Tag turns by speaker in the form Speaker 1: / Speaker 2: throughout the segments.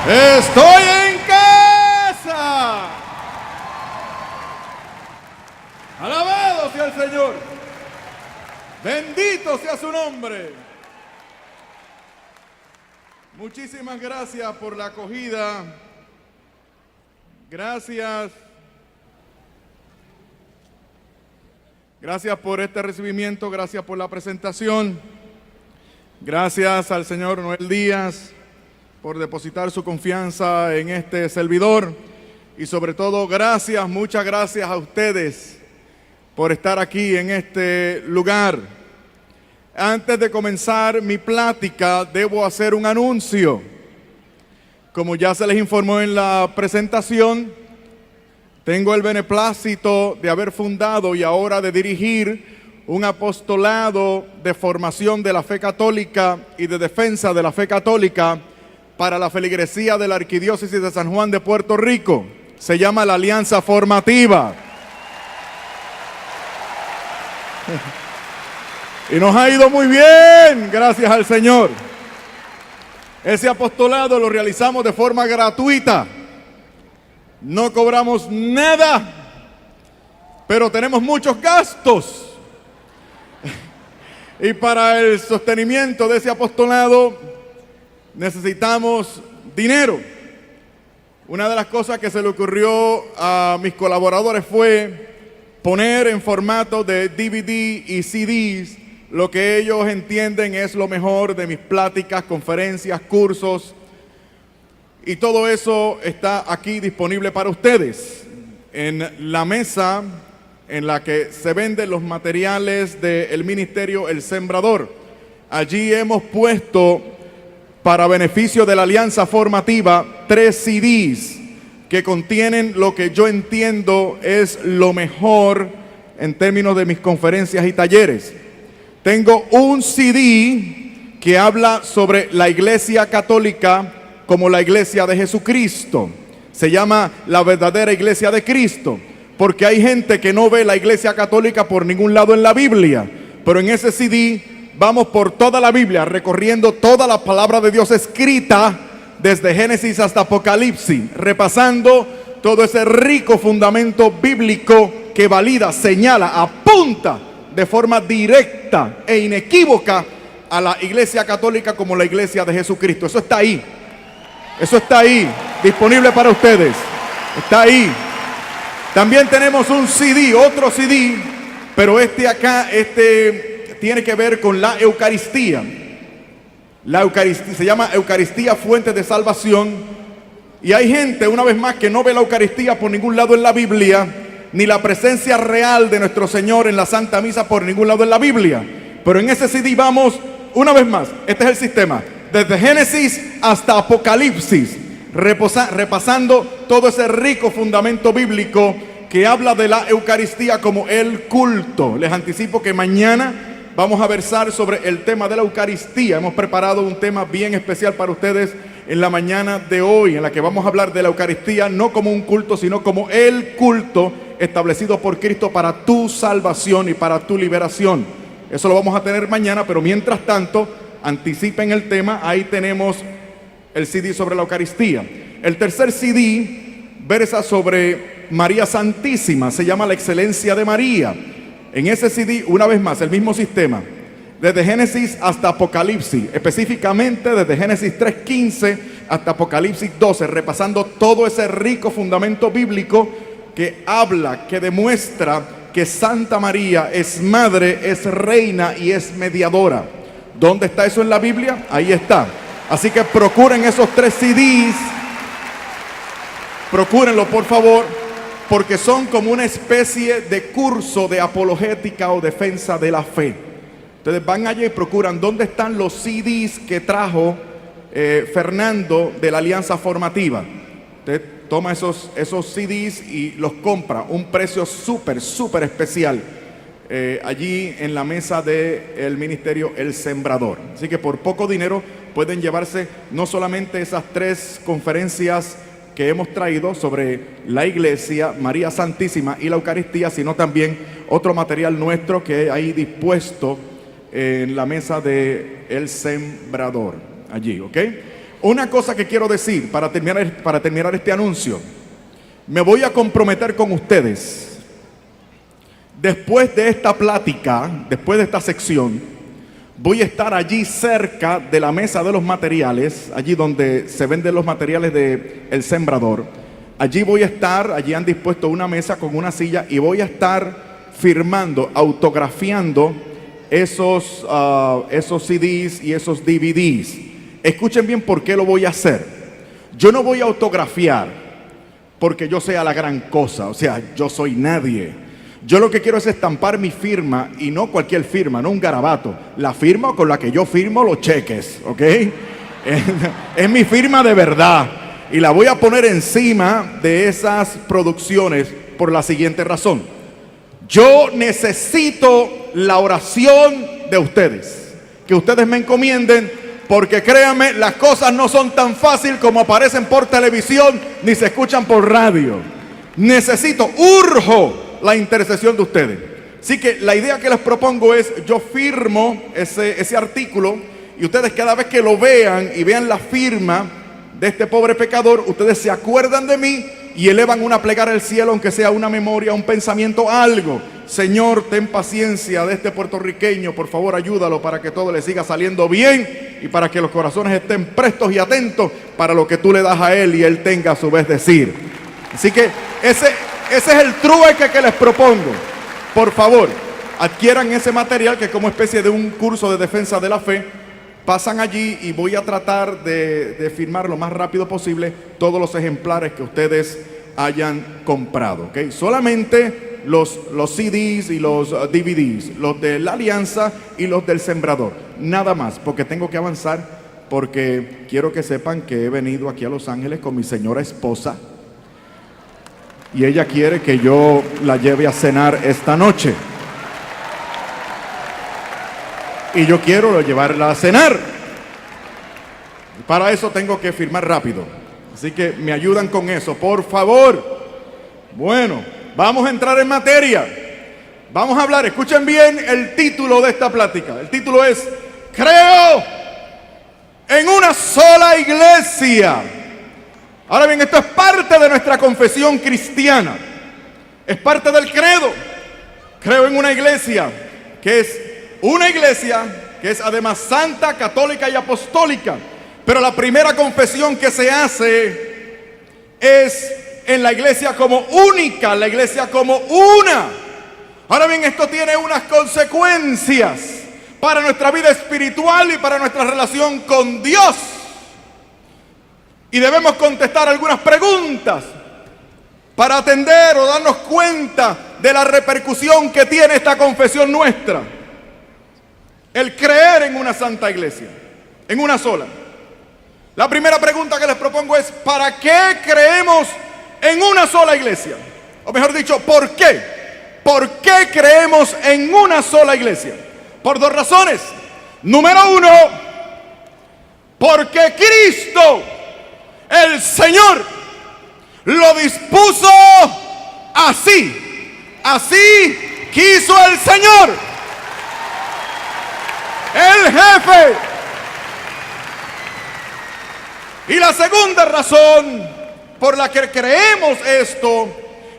Speaker 1: Estoy en casa. Alabado sea el Señor. Bendito sea su nombre. Muchísimas gracias por la acogida. Gracias. Gracias por este recibimiento. Gracias por la presentación. Gracias al señor Noel Díaz por depositar su confianza en este servidor. Y sobre todo, gracias, muchas gracias a ustedes por estar aquí en este lugar. Antes de comenzar mi plática, debo hacer un anuncio. Como ya se les informó en la presentación, tengo el beneplácito de haber fundado y ahora de dirigir un apostolado de formación de la fe católica y de defensa de la fe católica para la feligresía de la Arquidiócesis de San Juan de Puerto Rico. Se llama la Alianza Formativa. Y nos ha ido muy bien, gracias al Señor. Ese apostolado lo realizamos de forma gratuita. No cobramos nada, pero tenemos muchos gastos. Y para el sostenimiento de ese apostolado necesitamos dinero. Una de las cosas que se le ocurrió a mis colaboradores fue poner en formato de DVD y CDs lo que ellos entienden es lo mejor de mis pláticas, conferencias, cursos. Y todo eso está aquí disponible para ustedes. En la mesa en la que se venden los materiales del ministerio El Sembrador. Allí hemos puesto, para beneficio de la Alianza Formativa, 3 CDs que contienen lo que yo entiendo es lo mejor en términos de mis conferencias y talleres. Tengo un CD que habla sobre la Iglesia Católica como la Iglesia de Jesucristo. Se llama La Verdadera Iglesia de Cristo, porque hay gente que no ve la Iglesia Católica por ningún lado en la Biblia. Pero en ese CD vamos por toda la Biblia, recorriendo toda la palabra de Dios escrita, desde Génesis hasta Apocalipsis, repasando todo ese rico fundamento bíblico que valida, señala, apunta de forma directa e inequívoca a la Iglesia Católica como la Iglesia de Jesucristo. Eso está ahí. Eso está ahí, disponible para ustedes. Está ahí. También tenemos un CD, otro CD, pero este tiene que ver con la Eucaristía. La Eucaristía se llama Eucaristía Fuente de Salvación. Y hay gente, una vez más, que no ve la Eucaristía por ningún lado en la Biblia, ni la presencia real de nuestro Señor en la Santa Misa por ningún lado en la Biblia. Pero en ese CD vamos, una vez más, este es el sistema, desde Génesis hasta Apocalipsis, repasando todo ese rico fundamento bíblico que habla de la Eucaristía como el culto. Les anticipo que mañana vamos a versar sobre el tema de la Eucaristía. Hemos preparado un tema bien especial para ustedes en la mañana de hoy, en la que vamos a hablar de la Eucaristía no como un culto, sino como el culto establecido por Cristo para tu salvación y para tu liberación. Eso lo vamos a tener mañana, pero mientras tanto, anticipen el tema. Ahí tenemos el CD sobre la Eucaristía. El tercer CD versa sobre María Santísima, se llama La Excelencia de María. En ese CD, una vez más, el mismo sistema, desde Génesis hasta Apocalipsis, específicamente desde Génesis 3:15 hasta Apocalipsis 12, repasando todo ese rico fundamento bíblico que habla, que demuestra que Santa María es madre, es reina y es mediadora. ¿Dónde está eso en la Biblia? Ahí está. Así que procuren esos 3 CDs, procúrenlo por favor, porque son como una especie de curso de apologética o defensa de la fe. Ustedes van allí y procuran dónde están los CDs que trajo Fernando de la Alianza Formativa. Usted toma esos CDs y los compra, un precio súper especial, allí en la mesa del ministerio El Sembrador. Así que por poco dinero pueden llevarse no solamente esas 3 conferencias que hemos traído sobre la Iglesia, María Santísima y la Eucaristía, sino también otro material nuestro que hay dispuesto en la mesa de El Sembrador, allí, ¿ok? una cosa que quiero decir para terminar este anuncio. Me voy a comprometer con ustedes. Después de esta plática, después de esta sección, voy a estar allí cerca de la mesa de los materiales, allí donde se venden los materiales del sembrador. Allí voy a estar, allí han dispuesto una mesa con una silla y voy a estar firmando, autografiando esos CDs y esos DVDs. Escuchen bien por qué lo voy a hacer. Yo no voy a autografiar porque yo sea la gran cosa, o sea, yo soy nadie. Yo lo que quiero es estampar mi firma, y no cualquier firma, no un garabato. La firma con la que yo firmo los cheques, ¿ok? Es mi firma de verdad. Y la voy a poner encima de esas producciones por la siguiente razón. Yo necesito la oración de ustedes. Que ustedes me encomienden, porque créanme, las cosas no son tan fáciles como aparecen por televisión ni se escuchan por radio. Urjo la intercesión de ustedes. Así que la idea que les propongo es, yo firmo ese artículo, y ustedes cada vez que lo vean y vean la firma de este pobre pecador, ustedes se acuerdan de mí y elevan una plegaria al cielo, aunque sea una memoria, un pensamiento, algo. Señor, ten paciencia de este puertorriqueño, por favor ayúdalo para que todo le siga saliendo bien y para que los corazones estén prestos y atentos para lo que tú le das a él y él tenga a su vez decir. Así que ese es el trueque que les propongo. Por favor, adquieran ese material, que es como especie de un curso de defensa de la fe. Pasan allí y voy a tratar de firmar lo más rápido posible todos los ejemplares que ustedes hayan comprado, ¿ok? Solamente los CDs y los DVDs, los de la Alianza y los del Sembrador. Nada más, porque tengo que avanzar, porque quiero que sepan que he venido aquí a Los Ángeles con mi señora esposa y ella quiere que yo la lleve a cenar esta noche. Y yo quiero llevarla a cenar. Para eso tengo que firmar rápido. Así que me ayudan con eso, por favor. Bueno, vamos a entrar en materia. Vamos a hablar, escuchen bien el título de esta plática. El título es: creo en una sola iglesia. Ahora bien, esto es parte de nuestra confesión cristiana. Es parte del credo. Creo en una iglesia que es una iglesia que es además santa, católica y apostólica. Pero la primera confesión que se hace es en la iglesia como única, la iglesia como una. Ahora bien, esto tiene unas consecuencias para nuestra vida espiritual y para nuestra relación con Dios. Y debemos contestar algunas preguntas para atender o darnos cuenta de la repercusión que tiene esta confesión nuestra. El creer en una santa iglesia, en una sola. La primera pregunta que les propongo es: ¿para qué creemos en una sola iglesia? O mejor dicho, ¿por qué? ¿Por qué creemos en una sola iglesia? Por dos razones. Número uno, porque Cristo, el Señor, lo dispuso así. Así quiso el Señor, el jefe. Y la segunda razón por la que creemos esto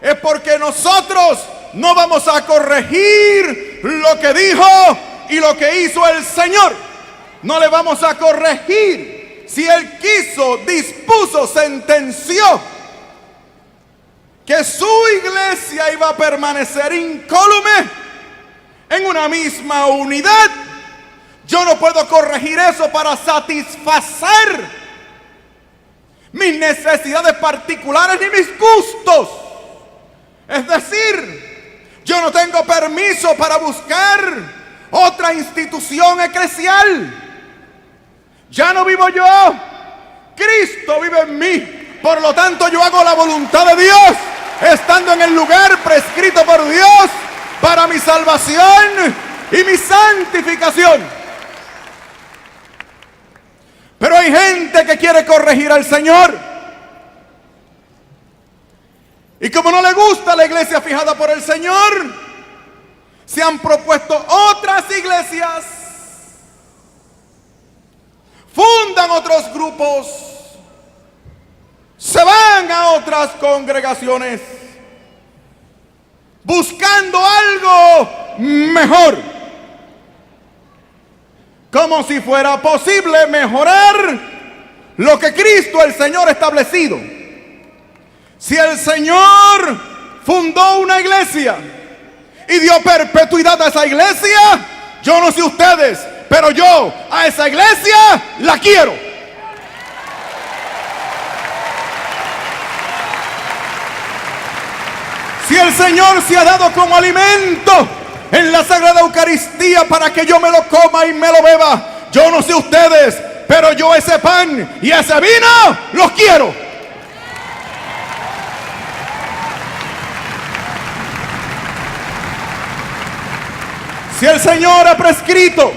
Speaker 1: es porque nosotros no vamos a corregir lo que dijo y lo que hizo el Señor. No le vamos a corregir. Si Él quiso, dispuso, sentenció que su iglesia iba a permanecer incólume en una misma unidad, yo no puedo corregir eso para satisfacer mis necesidades particulares ni mis gustos. Es decir, yo no tengo permiso para buscar otra institución eclesial. Ya no vivo yo, Cristo vive en mí. Por lo tanto, yo hago la voluntad de Dios, estando en el lugar prescrito por Dios para mi salvación y mi santificación. Pero hay gente que quiere corregir al Señor. Y como no le gusta la iglesia fijada por el Señor, se han propuesto otras iglesias, fundan otros grupos grupos, se van a otras congregaciones buscando algo mejor, como si fuera posible mejorar lo que Cristo el Señor ha establecido. Si el Señor fundó una iglesia y dio perpetuidad a esa iglesia, yo no sé ustedes, pero yo a esa iglesia la quiero. Si el Señor se ha dado como alimento en la Sagrada Eucaristía para que yo me lo coma y me lo beba, yo no sé ustedes, pero yo ese pan y ese vino los quiero. Si el Señor ha prescrito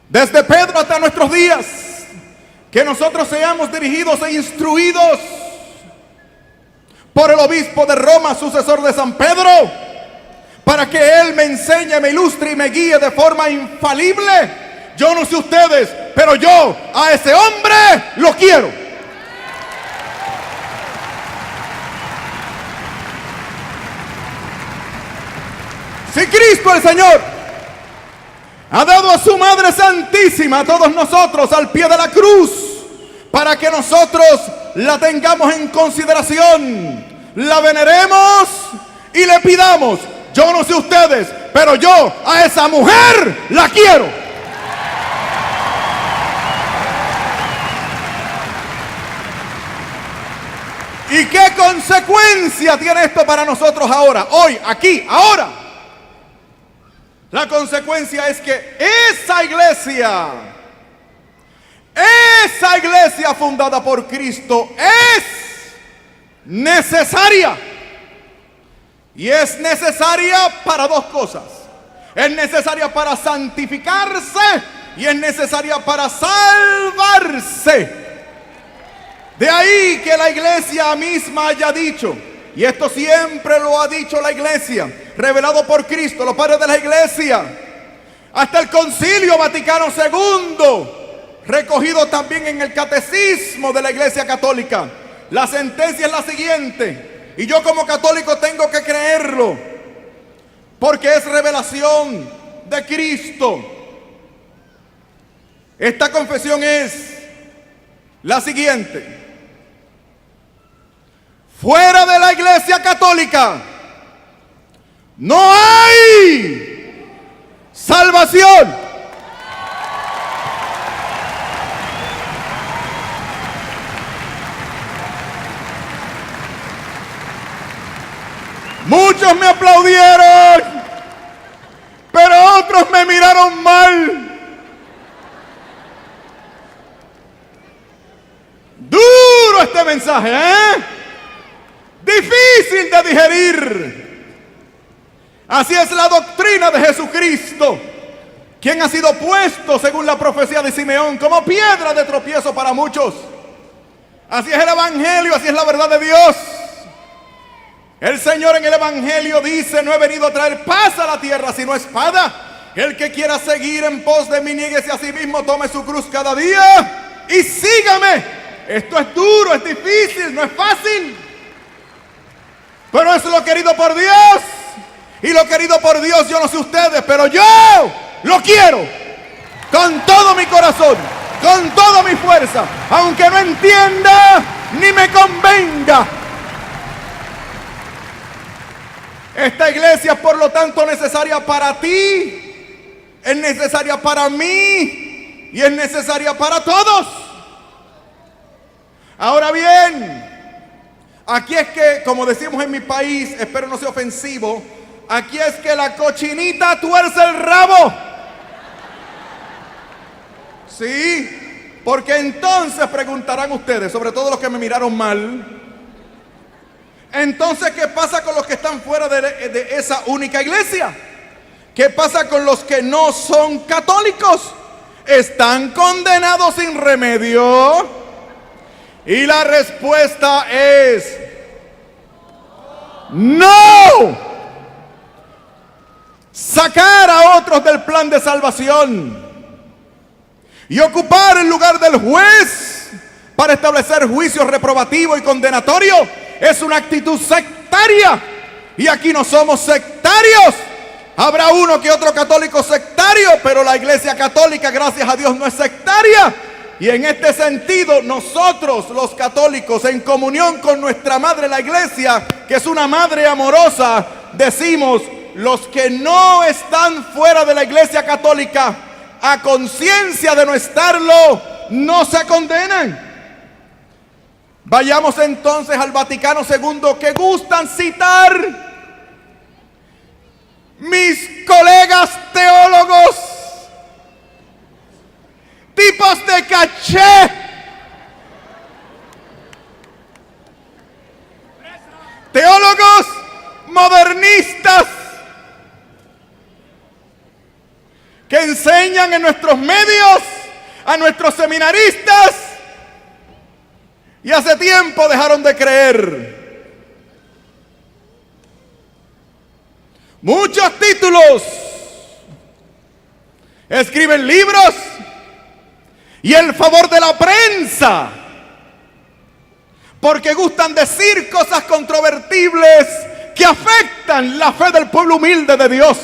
Speaker 1: desde Pedro hasta nuestros días que nosotros seamos dirigidos e instruidos por el obispo de Roma, sucesor de San Pedro, para que él me enseñe, me ilustre y me guíe de forma infalible, yo no sé ustedes, pero yo a ese hombre lo quiero. Si Cristo el Señor ha dado a su Madre Santísima a todos nosotros al pie de la cruz, para que nosotros la tengamos en consideración, la veneremos y le pidamos, yo no sé ustedes, pero yo a esa mujer la quiero. ¿Y qué consecuencia tiene esto para nosotros ahora, hoy, aquí, ahora? La consecuencia es que esa iglesia fundada por Cristo es necesaria. Y es necesaria para dos cosas. Es necesaria para santificarse y es necesaria para salvarse. De ahí que la iglesia misma haya dicho, y esto siempre lo ha dicho la iglesia, revelado por Cristo, los padres de la iglesia, hasta el Concilio Vaticano II, recogido también en el Catecismo de la Iglesia Católica. La sentencia es la siguiente, y yo como católico tengo que creerlo, porque es revelación de Cristo. Esta confesión es la siguiente: fuera de la Iglesia Católica no hay salvación. Muchos me aplaudieron, pero otros me miraron mal. Duro este mensaje, ¿eh? Difícil de digerir. Así es la doctrina de Jesucristo, quien ha sido puesto, según la profecía de Simeón, como piedra de tropiezo para muchos. Así es el Evangelio, así es la verdad de Dios. El Señor en el Evangelio dice: no he venido a traer paz a la tierra, sino espada. El que quiera seguir en pos de mí, niéguese a sí mismo, tome su cruz cada día y sígame. Esto es duro, es difícil, no es fácil, pero es lo querido por Dios. Y lo querido por Dios, yo no sé ustedes, pero yo lo quiero con todo mi corazón, con toda mi fuerza, aunque no entienda ni me convenga. Esta iglesia es por lo tanto necesaria para ti, es necesaria para mí y es necesaria para todos. Ahora bien, aquí es que, como decimos en mi país, espero no sea ofensivo, aquí es que la cochinita tuerce el rabo. Sí, porque entonces preguntarán ustedes, sobre todo los que me miraron mal, entonces ¿qué pasa con los que están fuera de esa única iglesia? ¿Qué pasa con los que no son católicos? ¿Están condenados sin remedio? Y la respuesta es no. Sacar a otros del plan de salvación y ocupar el lugar del juez para establecer juicios reprobativos y condenatorios es una actitud sectaria. Y aquí no somos sectarios. Habrá uno que otro católico sectario, pero la Iglesia Católica, gracias a Dios, no es sectaria. Y en este sentido, nosotros los católicos, en comunión con nuestra madre la Iglesia, que es una madre amorosa, decimos: los que no están fuera de la Iglesia Católica, a conciencia de no estarlo, no se condenan. Vayamos entonces al Vaticano II, que gustan citar mis colegas teólogos, tipos de caché, teólogos modernistas, que enseñan en nuestros medios a nuestros seminaristas y hace tiempo dejaron de creer. Muchos títulos, escriben libros y el favor de la prensa, porque gustan decir cosas controvertibles que afectan la fe del pueblo humilde de Dios.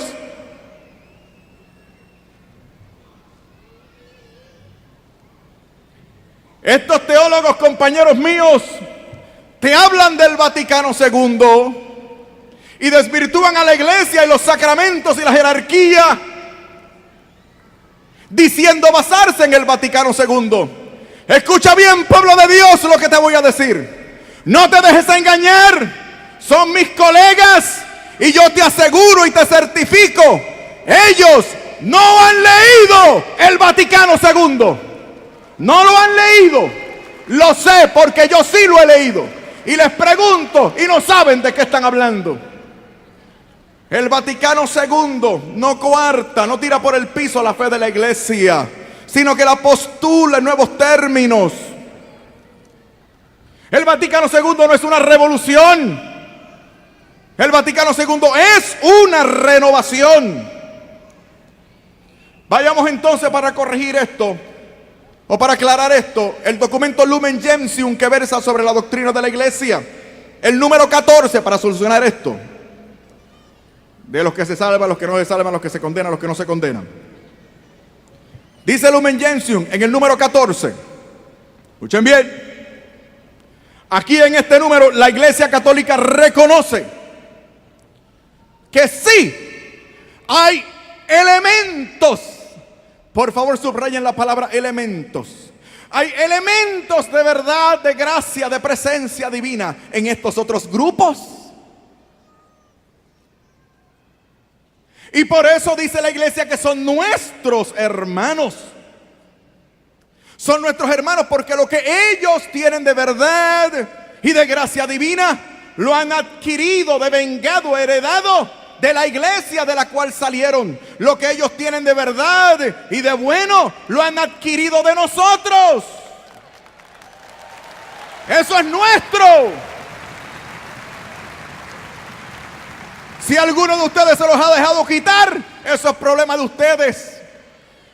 Speaker 1: Estos teólogos, compañeros míos, te hablan del Vaticano II y desvirtúan a la Iglesia y los sacramentos y la jerarquía, diciendo basarse en el Vaticano II. Escucha bien, pueblo de Dios, lo que te voy a decir. No te dejes engañar. Son mis colegas y yo te aseguro y te certifico, ellos no han leído el Vaticano II. No lo han leído. Lo sé porque yo sí lo he leído. Y les pregunto y no saben de qué están hablando. El Vaticano II no coarta, no tira por el piso la fe de la Iglesia, sino que la postula en nuevos términos. El Vaticano II no es una revolución. El Vaticano II es una renovación. Vayamos entonces, para corregir esto, o para aclarar esto, el documento Lumen Gentium, que versa sobre la doctrina de la Iglesia, el número 14, para solucionar esto. De los que se salvan, los que no se salvan, los que se condenan, los que no se condenan. Dice Lumen Gentium en el número 14. Escuchen bien. Aquí en este número la Iglesia Católica reconoce que sí hay elementos. Por favor, subrayen la palabra elementos. Hay elementos de verdad, de gracia, de presencia divina en estos otros grupos. Y por eso dice la Iglesia que son nuestros hermanos. Son nuestros hermanos porque lo que ellos tienen de verdad y de gracia divina lo han adquirido, devengado, heredado de la Iglesia de la cual salieron. Lo que ellos tienen de verdad y de bueno lo han adquirido de nosotros. Eso es nuestro. Si alguno de ustedes se los ha dejado quitar, eso es problema de ustedes.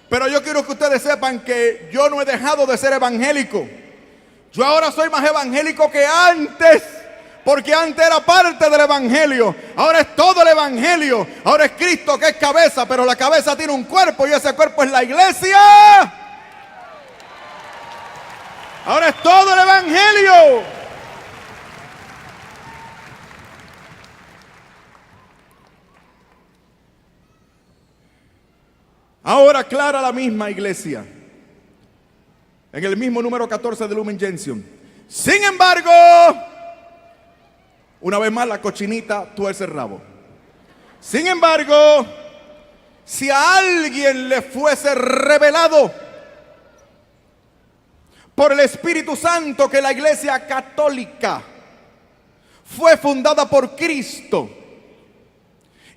Speaker 1: Pero yo quiero que ustedes sepan que yo no he dejado de ser evangélico. Yo ahora soy más evangélico que antes, porque antes era parte del evangelio. Ahora es todo el evangelio. Ahora es Cristo que es cabeza, pero la cabeza tiene un cuerpo y ese cuerpo es la Iglesia. Ahora es todo el evangelio. Ahora aclara la misma Iglesia en el mismo número 14 de Lumen Gentium. Sin embargo, una vez más la cochinita tuerce el rabo. Sin embargo, si a alguien le fuese revelado por el Espíritu Santo que la Iglesia Católica fue fundada por Cristo,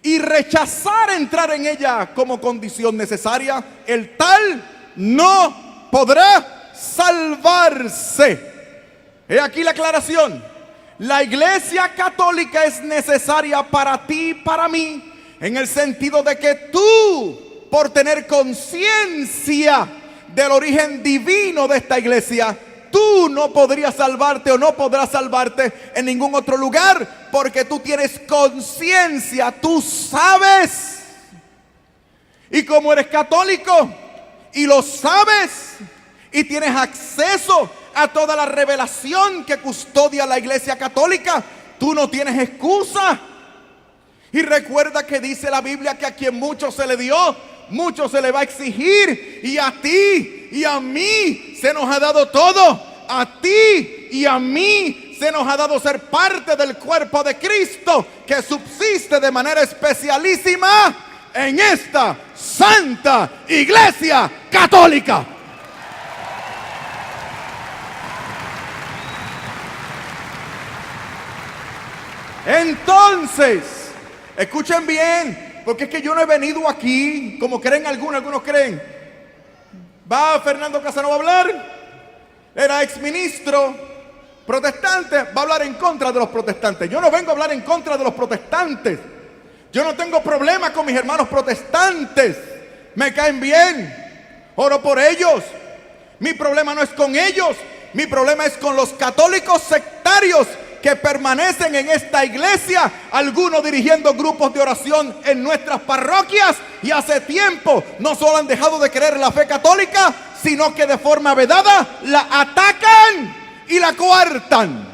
Speaker 1: y rechazar entrar en ella como condición necesaria, el tal no podrá salvarse. He aquí la aclaración. La Iglesia Católica es necesaria para ti y para mí, en el sentido de que tú, por tener conciencia del origen divino de esta iglesia, tú no podrías salvarte o no podrás salvarte en ningún otro lugar, porque tú tienes conciencia, tú sabes. Y como eres católico y lo sabes y tienes acceso a toda la revelación que custodia la iglesia católica, tú no tienes excusa. Y recuerda que dice la Biblia que a quien mucho se le dio, mucho se le va a exigir. Y a ti y a mí se nos ha dado todo. A ti y a mí se nos ha dado ser parte del cuerpo de Cristo, que subsiste de manera especialísima en esta santa iglesia católica. Entonces, escuchen bien, porque es que yo no he venido aquí como creen algunos creen. Va Fernando Casanova a hablar, era exministro protestante, va a hablar en contra de los protestantes. Yo no vengo a hablar en contra de los protestantes. Yo no tengo problema con mis hermanos protestantes, me caen bien, oro por ellos. Mi problema no es con ellos, mi problema es con los católicos sectarios que permanecen en esta iglesia, algunos dirigiendo grupos de oración en nuestras parroquias, y hace tiempo no solo han dejado de creer la fe católica, sino que de forma vedada la atacan y la coartan.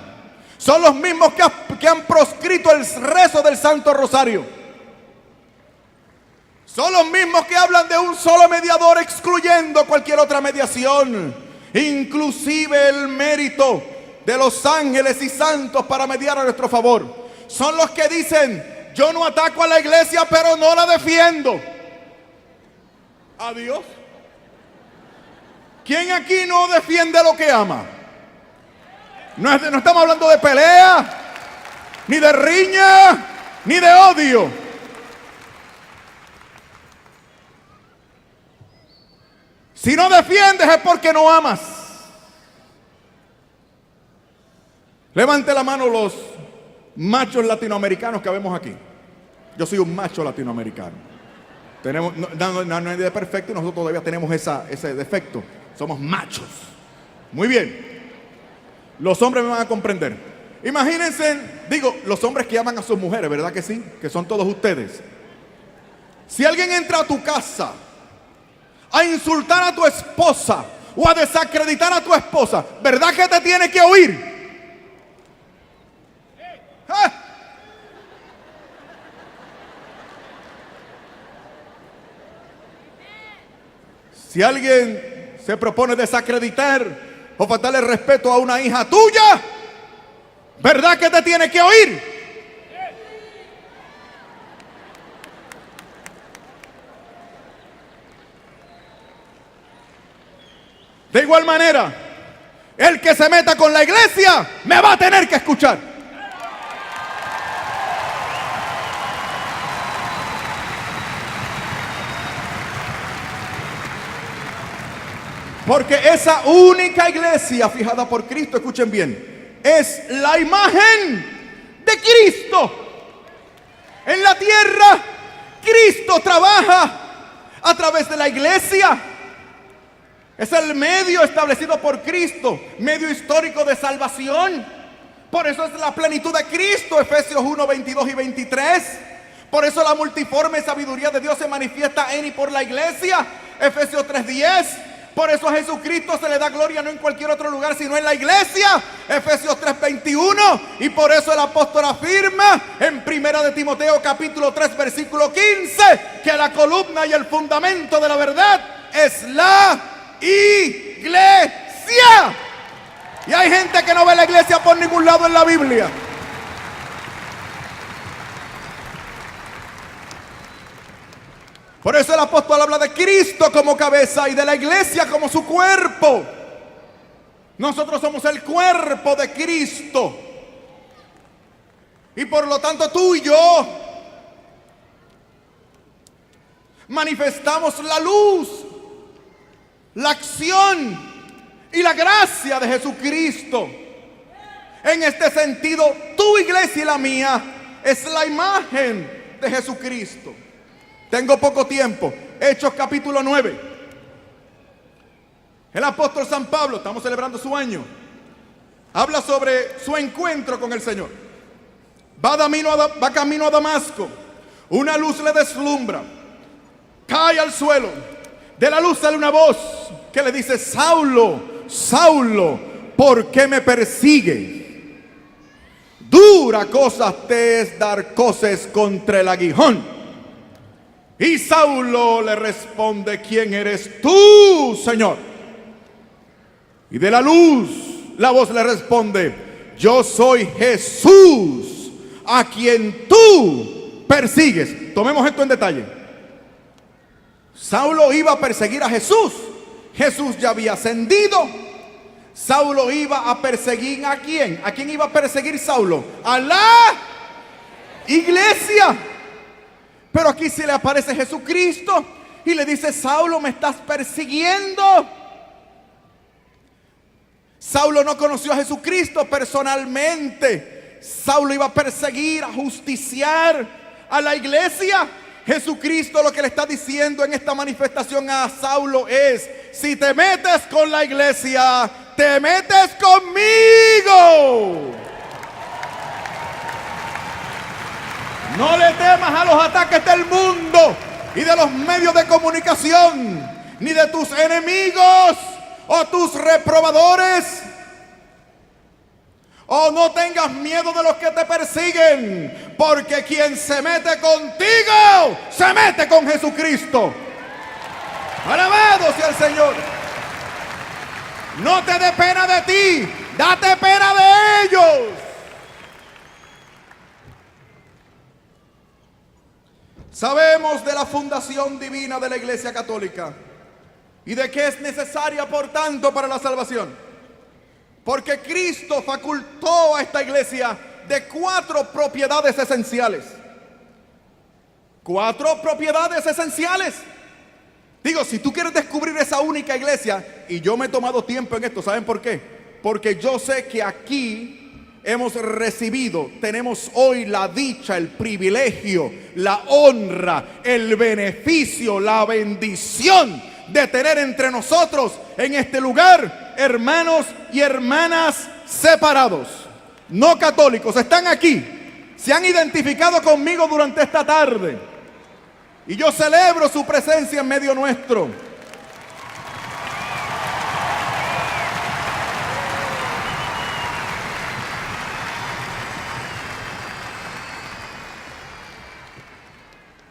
Speaker 1: Son los mismos que han proscrito el rezo del Santo Rosario. Son los mismos que hablan de un solo mediador, excluyendo cualquier otra mediación, inclusive el mérito de los ángeles y santos para mediar a nuestro favor. Son los que dicen: yo no ataco a la iglesia, pero no la defiendo. Adiós. ¿Quién aquí no defiende lo que ama? No estamos hablando de pelea, ni de riña, ni de odio. Si no defiendes es porque no amas. Levante la mano los machos latinoamericanos que vemos aquí. Yo soy un macho latinoamericano. No hay de perfecto y nosotros todavía tenemos ese defecto. Somos machos. Muy bien. Los hombres me van a comprender. Imagínense, los hombres que aman a sus mujeres, ¿verdad que sí? Que son todos ustedes. Si alguien entra a tu casa a insultar a tu esposa o a desacreditar a tu esposa, ¿verdad que te tiene que oír? Si alguien se propone desacreditar o faltarle respeto a una hija tuya, ¿verdad que te tiene que oír? De igual manera, el que se meta con la iglesia me va a tener que escuchar. Porque esa única iglesia fijada por Cristo, escuchen bien, es la imagen de Cristo. En la tierra, Cristo trabaja a través de la iglesia. Es el medio establecido por Cristo, medio histórico de salvación. Por eso es la plenitud de Cristo, Efesios 1, 22 y 23. Por eso la multiforme sabiduría de Dios se manifiesta en y por la iglesia, Efesios 3, 10. Por eso a Jesucristo se le da gloria no en cualquier otro lugar, sino en la iglesia, Efesios 3, 21. Y por eso el apóstol afirma en 1 de Timoteo capítulo 3, versículo 15, que la columna y el fundamento de la verdad es la iglesia. Y hay gente que no ve la iglesia por ningún lado en la Biblia. Por eso el apóstol habla de Cristo como cabeza y de la iglesia como su cuerpo. Nosotros somos el cuerpo de Cristo. Y por lo tanto tú y yo manifestamos la luz, la acción y la gracia de Jesucristo. En este sentido, tu iglesia y la mía es la imagen de Jesucristo. Tengo poco tiempo. Hechos capítulo 9. El apóstol San Pablo, estamos celebrando su año, habla sobre su encuentro con el Señor. Va camino a Damasco, una luz le deslumbra, cae al suelo, de la luz sale una voz que le dice: Saulo, Saulo, ¿por qué me persigues? Dura cosa te es dar coces contra el aguijón. Y Saulo le responde: ¿quién eres tú, Señor? Y de la luz la voz le responde: yo soy Jesús, a quien tú persigues. Tomemos esto en detalle. Saulo iba a perseguir a Jesús. Jesús ya había ascendido. Saulo iba a perseguir ¿a quién? ¿A quién iba a perseguir Saulo? A la iglesia. Pero aquí se le aparece Jesucristo y le dice: Saulo, me estás persiguiendo. Saulo no conoció a Jesucristo personalmente. Saulo iba a perseguir, a justiciar a la iglesia. Jesucristo lo que le está diciendo en esta manifestación a Saulo es: si te metes con la iglesia, te metes conmigo. No le temas a los ataques del mundo y de los medios de comunicación, ni de tus enemigos o tus reprobadores. O no tengas miedo de los que te persiguen, porque quien se mete contigo, se mete con Jesucristo. Alabado sea el Señor. No te dé pena de ti, date pena de ellos. Sabemos de la fundación divina de la Iglesia Católica y de que es necesaria, por tanto, para la salvación. Porque Cristo facultó a esta iglesia de 4 propiedades esenciales. 4 propiedades esenciales. Digo, si tú quieres descubrir esa única iglesia, y yo me he tomado tiempo en esto, ¿saben por qué? Porque yo sé que aquí hemos recibido, tenemos hoy la dicha, el privilegio, la honra, el beneficio, la bendición de tener entre nosotros en este lugar hermanos y hermanas separados, no católicos. Están aquí, se han identificado conmigo durante esta tarde y yo celebro su presencia en medio nuestro.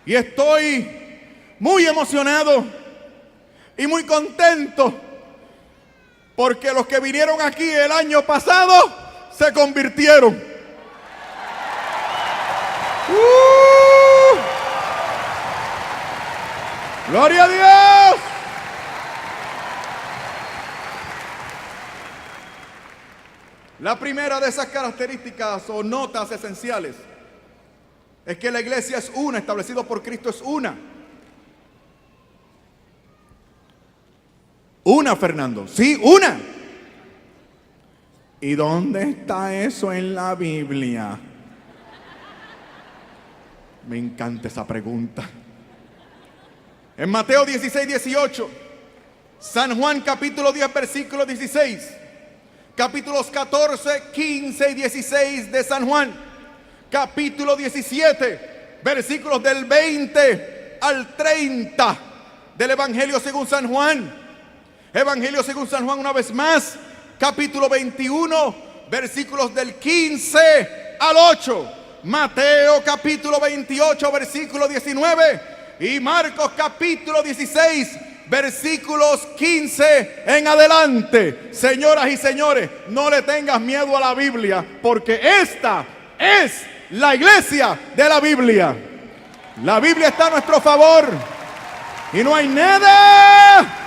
Speaker 1: Y estoy muy emocionado y muy contento porque los que vinieron aquí el año pasado se convirtieron. ¡Gloria a Dios! La primera de esas características o notas esenciales es que la iglesia es una, establecido por Cristo es una. Una, Fernando. Sí, una. ¿Y dónde está eso en la Biblia? Me encanta esa pregunta. En Mateo 16, 18, San Juan capítulo 10, versículo 16, capítulos 14, 15 y 16 de San Juan, capítulo 17, versículos del 20 al 30 del Evangelio según San Juan. Evangelio según San Juan una vez más, capítulo 21, versículos del 15 al 8. Mateo capítulo 28, versículo 19. Y Marcos capítulo 16, versículos 15 en adelante. Señoras y señores, no le tengas miedo a la Biblia, porque esta es la iglesia de la Biblia. La Biblia está a nuestro favor y no hay nada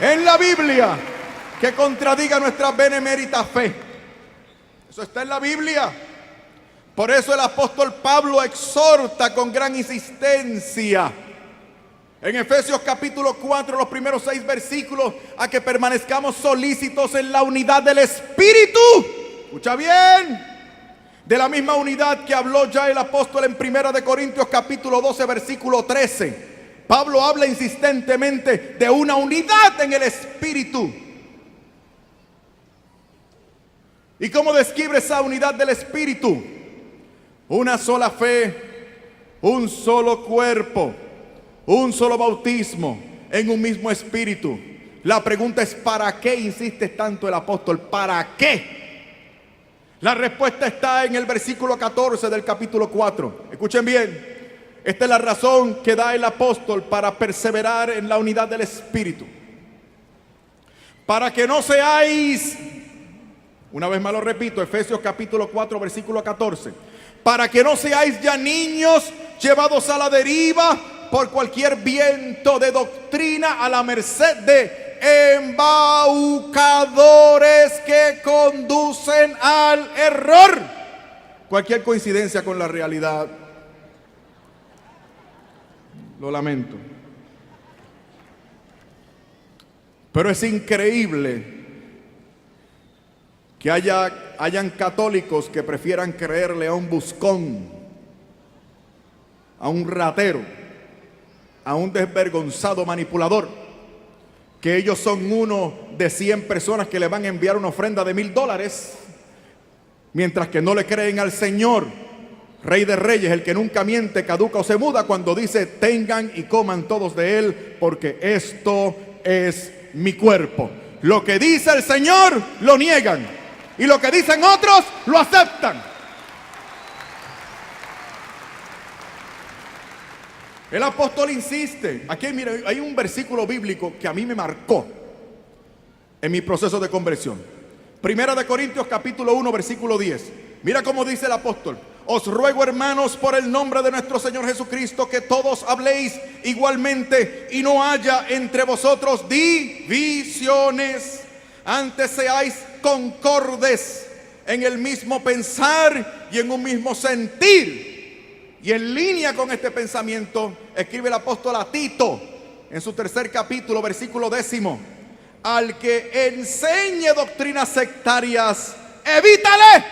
Speaker 1: en la Biblia que contradiga nuestra benemérita fe. Eso está en la Biblia. Por eso el apóstol Pablo exhorta con gran insistencia en Efesios capítulo 4, los primeros 6 versículos, a que permanezcamos solícitos en la unidad del Espíritu. Escucha bien. De la misma unidad que habló ya el apóstol en 1 de Corintios capítulo 12, versículo 13. Pablo habla insistentemente de una unidad en el Espíritu. ¿Y cómo describe esa unidad del Espíritu? Una sola fe, un solo cuerpo, un solo bautismo en un mismo Espíritu. La pregunta es: ¿para qué insiste tanto el apóstol? ¿Para qué? La respuesta está en el versículo 14 del capítulo 4. Escuchen bien. Esta es la razón que da el apóstol para perseverar en la unidad del Espíritu. Para que no seáis, una vez más lo repito, Efesios capítulo 4, versículo 14. Para que no seáis ya niños llevados a la deriva por cualquier viento de doctrina, a la merced de embaucadores que conducen al error. Cualquier coincidencia con la realidad, lo lamento. Pero es increíble que hayan católicos que prefieran creerle a un buscón, a un ratero, a un desvergonzado manipulador, que ellos son uno de 100 personas que le van a enviar una ofrenda de $1000, mientras que no le creen al Señor, Rey de Reyes, el que nunca miente, caduca o se muda, cuando dice: tengan y coman todos de él, porque esto es mi cuerpo. Lo que dice el Señor lo niegan, y lo que dicen otros lo aceptan. El apóstol insiste. Aquí mira, hay un versículo bíblico que a mí me marcó en mi proceso de conversión. Primera de Corintios capítulo 1 versículo 10. Mira cómo dice el apóstol: os ruego, hermanos, por el nombre de nuestro Señor Jesucristo, que todos habléis igualmente y no haya entre vosotros divisiones. Antes seáis concordes en el mismo pensar y en un mismo sentir. Y en línea con este pensamiento, escribe el apóstol a Tito en su 3er capítulo, versículo 10: al que enseñe doctrinas sectarias, evítale,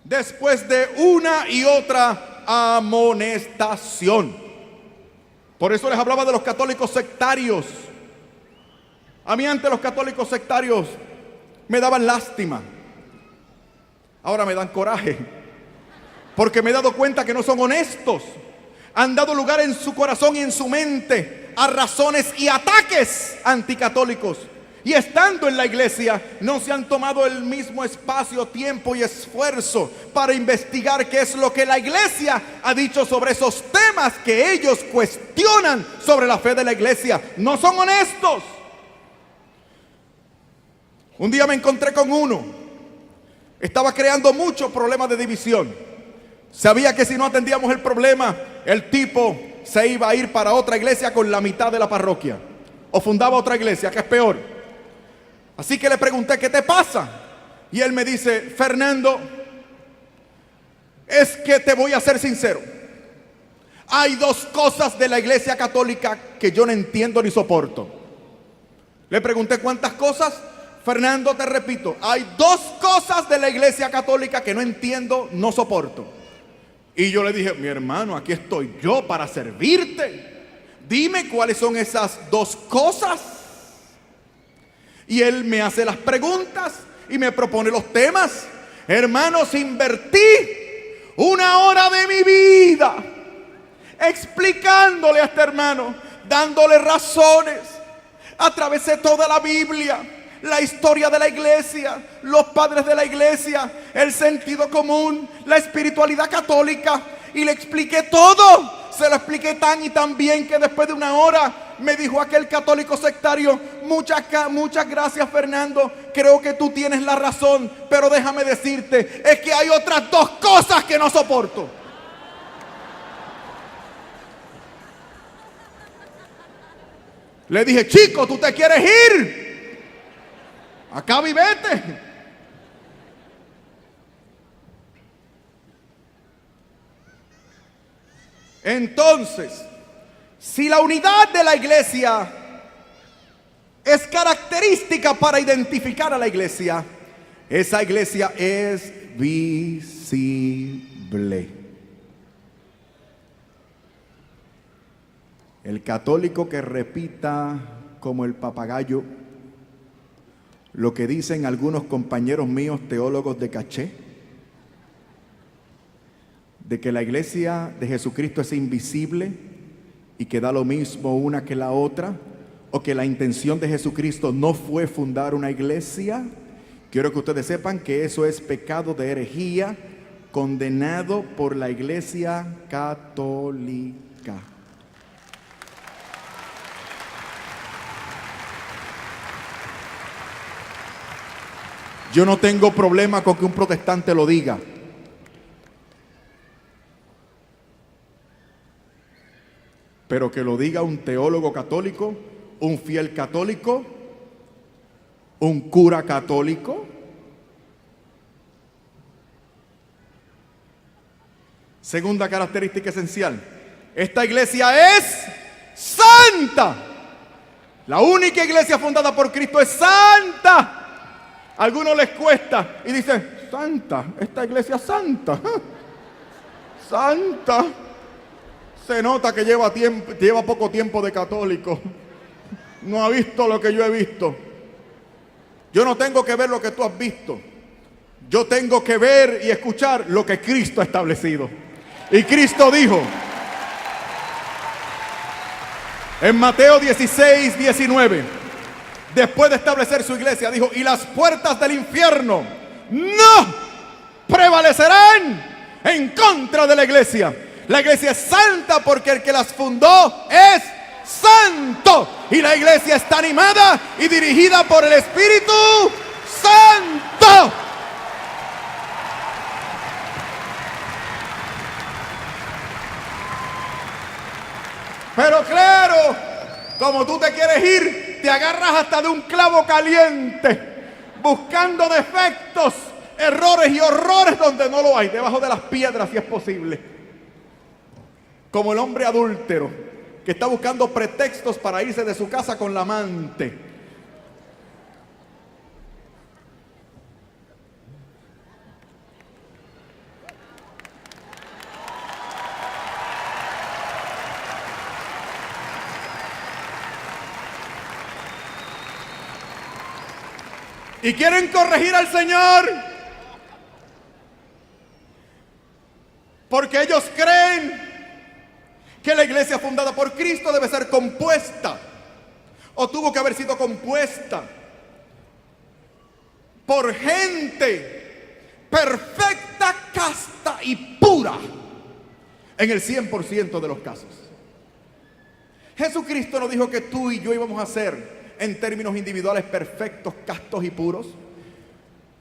Speaker 1: después de una y otra amonestación. Por eso les hablaba de los católicos sectarios. A mí antes los católicos sectarios me daban lástima. Ahora me dan coraje, porque me he dado cuenta que no son honestos. Han dado lugar en su corazón y en su mente a razones y ataques anticatólicos. Y estando en la iglesia, no se han tomado el mismo espacio, tiempo y esfuerzo para investigar qué es lo que la iglesia ha dicho sobre esos temas que ellos cuestionan sobre la fe de la iglesia. No son honestos. Un día me encontré con uno. Estaba creando muchos problemas de división. Sabía que si no atendíamos el problema, el tipo se iba a ir para otra iglesia con la mitad de la parroquia, o fundaba otra iglesia, que es peor. Así que le pregunté: ¿qué te pasa? Y él me dice: Fernando, es que te voy a ser sincero. Hay dos cosas de la iglesia católica que yo no entiendo ni soporto. Le pregunté: ¿cuántas cosas? Fernando, te repito, hay dos cosas de la iglesia católica que no entiendo, no soporto. Y yo le dije: mi hermano, aquí estoy yo para servirte. Dime cuáles son esas dos cosas. Y él me hace las preguntas y me propone los temas. Hermanos, invertí 1 hora de mi vida explicándole a este hermano, dándole razones. Atravesé toda la Biblia, la historia de la iglesia, los padres de la iglesia, el sentido común, la espiritualidad católica, y le expliqué todo. Se lo expliqué tan y tan bien que después de 1 hora me dijo aquel católico sectario: muchas gracias, Fernando, creo que tú tienes la razón, pero déjame decirte, es que hay otras dos cosas que no soporto. Le dije: chico, ¿tú te quieres ir? Acaba y vete. Entonces, si la unidad de la iglesia es característica para identificar a la iglesia, esa iglesia es visible. El católico que repita como el papagayo lo que dicen algunos compañeros míos teólogos de caché, de que la iglesia de Jesucristo es invisible y que da lo mismo una que la otra, o que la intención de Jesucristo no fue fundar una iglesia? Quiero que ustedes sepan que eso es pecado de herejía, condenado por la Iglesia Católica. Yo no tengo problema con que un protestante lo diga. Pero que lo diga un teólogo católico, un fiel católico, un cura católico. Segunda característica esencial: esta iglesia es santa. La única iglesia fundada por Cristo es santa. A algunos les cuesta y dicen: santa, esta iglesia es santa. Santa. Se nota que lleva poco tiempo de católico. No ha visto lo que yo he visto. Yo no tengo que ver lo que tú has visto. Yo tengo que ver y escuchar lo que Cristo ha establecido. Y Cristo dijo en Mateo 16, 19, después de establecer su iglesia, dijo: y las puertas del infierno no prevalecerán en contra de la iglesia. La iglesia es santa porque el que las fundó es santo. Y la iglesia está animada y dirigida por el Espíritu Santo. Pero claro, como tú te quieres ir, te agarras hasta de un clavo caliente, buscando defectos, errores y horrores donde no lo hay, debajo de las piedras si es posible. Como el hombre adúltero que está buscando pretextos para irse de su casa con la amante. Y quieren corregir al Señor porque ellos creen que la iglesia fundada por Cristo debe ser compuesta, o tuvo que haber sido compuesta por gente perfecta, casta y pura en el 100% de los casos. Jesucristo nos dijo que tú y yo íbamos a ser, en términos individuales, perfectos, castos y puros.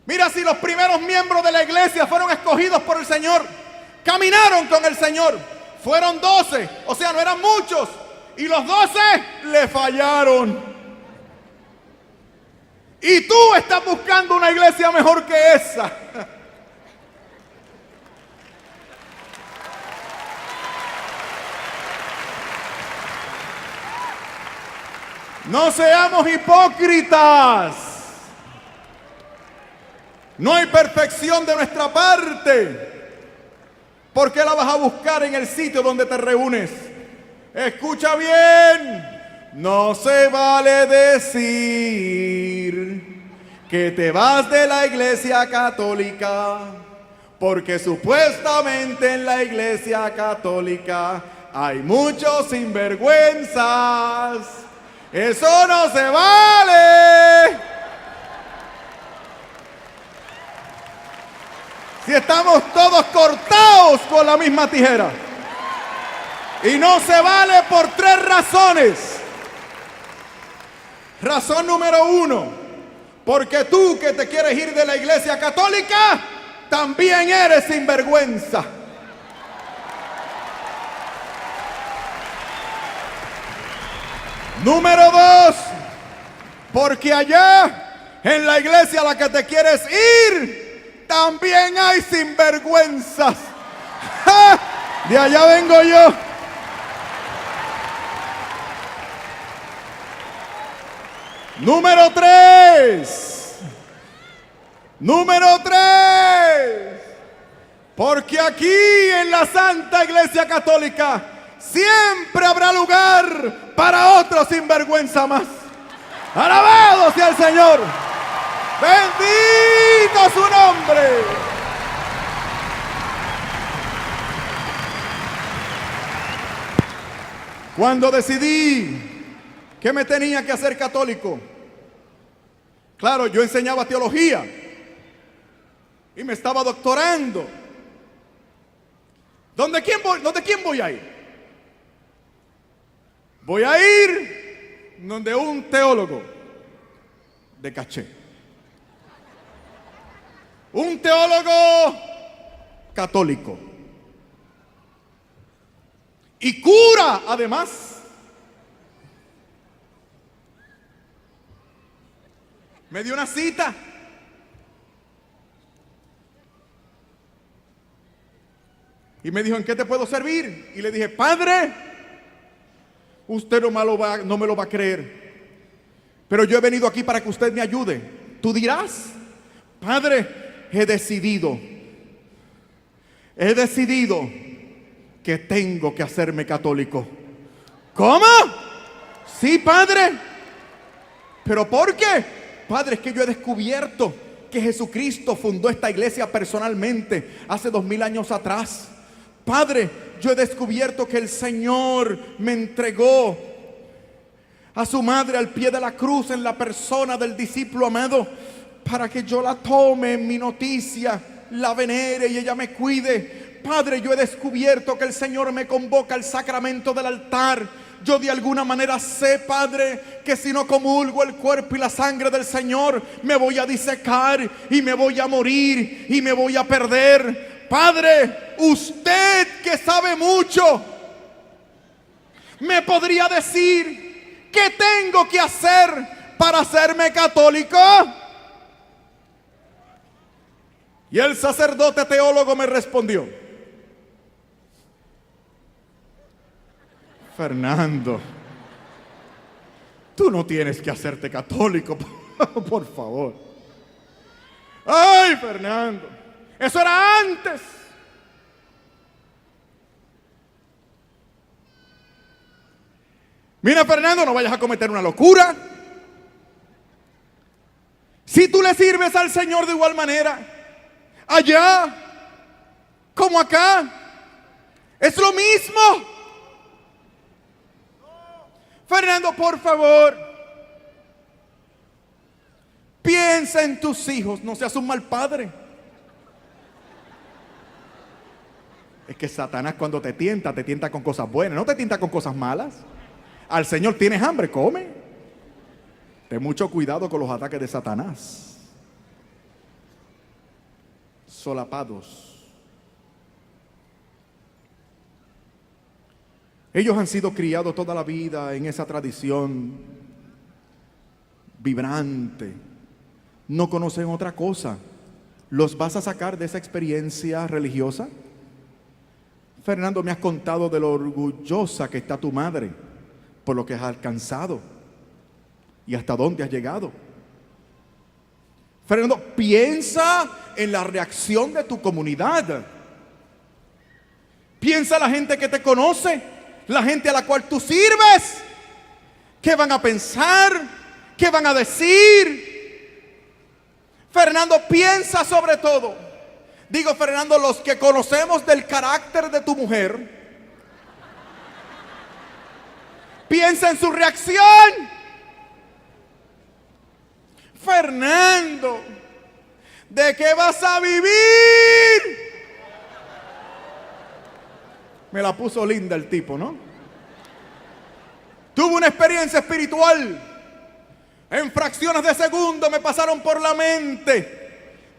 Speaker 1: Mira, si los primeros miembros de la iglesia fueron escogidos por el Señor, caminaron con el Señor, fueron 12, o sea, no eran muchos, y los 12 le fallaron. Y tú estás buscando una iglesia mejor que esa. No seamos hipócritas. No hay perfección de nuestra parte. ¿Por qué la vas a buscar en el sitio donde te reúnes? Escucha bien. No se vale decir que te vas de la iglesia católica, porque supuestamente en la iglesia católica hay muchos sinvergüenzas. Eso no se vale. Si estamos todos cortados con la misma tijera. Y no se vale por 3 razones. Razón número 1, porque tú que te quieres ir de la iglesia católica, también eres sinvergüenza. Número 2, porque allá en la iglesia a la que te quieres ir, también hay sinvergüenzas. ¡Ja! De allá vengo yo. Número 3. Porque aquí en la Santa Iglesia Católica siempre habrá lugar para otro sinvergüenza más. Alabado sea el Señor. Bendito su nombre. Cuando decidí que me tenía que hacer católico, claro, yo enseñaba teología y me estaba doctorando. ¿Dónde quién voy a ir? Voy a ir donde un teólogo de caché. Un teólogo católico. Y cura, además. Me dio una cita. Y me dijo, ¿en qué te puedo servir? Y le dije, padre, usted no me lo va a creer, pero yo he venido aquí para que usted me ayude. Tú dirás, padre, he decidido que tengo que hacerme católico. ¿Cómo? Sí, padre. ¿Pero por qué? Padre, es que yo he descubierto que Jesucristo fundó esta iglesia personalmente hace 2000 años atrás. Padre, yo he descubierto que el Señor me entregó a su madre al pie de la cruz en la persona del discípulo amado, para que yo la tome en mi noticia, la venere y ella me cuide. Padre, yo he descubierto que el Señor me convoca al sacramento del altar. Yo de alguna manera sé, Padre, que si no comulgo el cuerpo y la sangre del Señor, me voy a disecar y me voy a morir y me voy a perder. Padre, usted que sabe mucho, ¿me podría decir qué tengo que hacer para hacerme católico? Y el sacerdote teólogo me respondió, Fernando, tú no tienes que hacerte católico, por favor. Ay, Fernando, eso era antes. Mira, Fernando, no vayas a cometer una locura. Si tú le sirves al Señor de igual manera, allá como acá, es lo mismo. Fernando, por favor, piensa en tus hijos, no seas un mal padre. Es que Satanás cuando te tienta con cosas buenas, no te tienta con cosas malas. Al Señor, ¿tienes hambre? Come. Ten mucho cuidado con los ataques de Satanás. Solapados. Ellos han sido criados toda la vida en esa tradición vibrante. No conocen otra cosa. ¿Los vas a sacar de esa experiencia religiosa? Fernando, me has contado de lo orgullosa que está tu madre por lo que has alcanzado y hasta dónde has llegado. Fernando, piensa en la reacción de tu comunidad. Piensa en la gente que te conoce, la gente a la cual tú sirves. ¿Qué van a pensar? ¿Qué van a decir? Fernando, piensa sobre todo. Digo, Fernando, los que conocemos del carácter de tu mujer, piensa en su reacción. Fernando, ¿de qué vas a vivir? Me la puso linda el tipo, ¿no? Tuve una experiencia espiritual. En fracciones de segundo me pasaron por la mente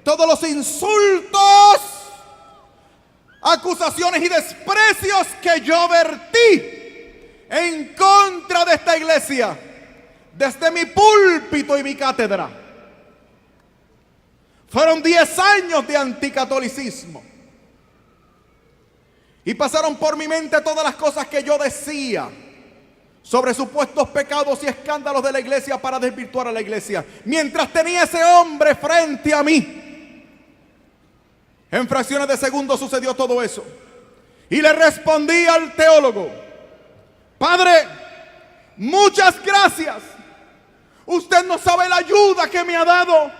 Speaker 1: todos los insultos, acusaciones y desprecios que yo vertí en contra de esta iglesia desde mi púlpito y mi cátedra. Fueron 10 años de anticatolicismo y pasaron por mi mente todas las cosas que yo decía sobre supuestos pecados y escándalos de la iglesia para desvirtuar a la iglesia. Mientras tenía ese hombre frente a mí, en fracciones de segundos sucedió todo eso. Y le respondí al teólogo: Padre, muchas gracias. Usted no sabe la ayuda que me ha dado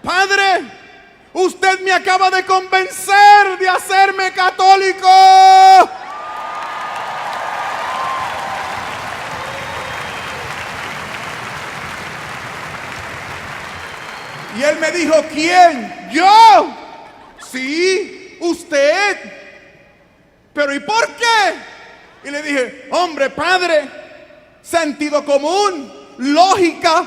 Speaker 1: Padre, usted me acaba de convencer de hacerme católico. Y él me dijo, ¿quién? ¿Yo? Sí, usted. ¿Pero y por qué? Y le dije, hombre, Padre, sentido común, lógica.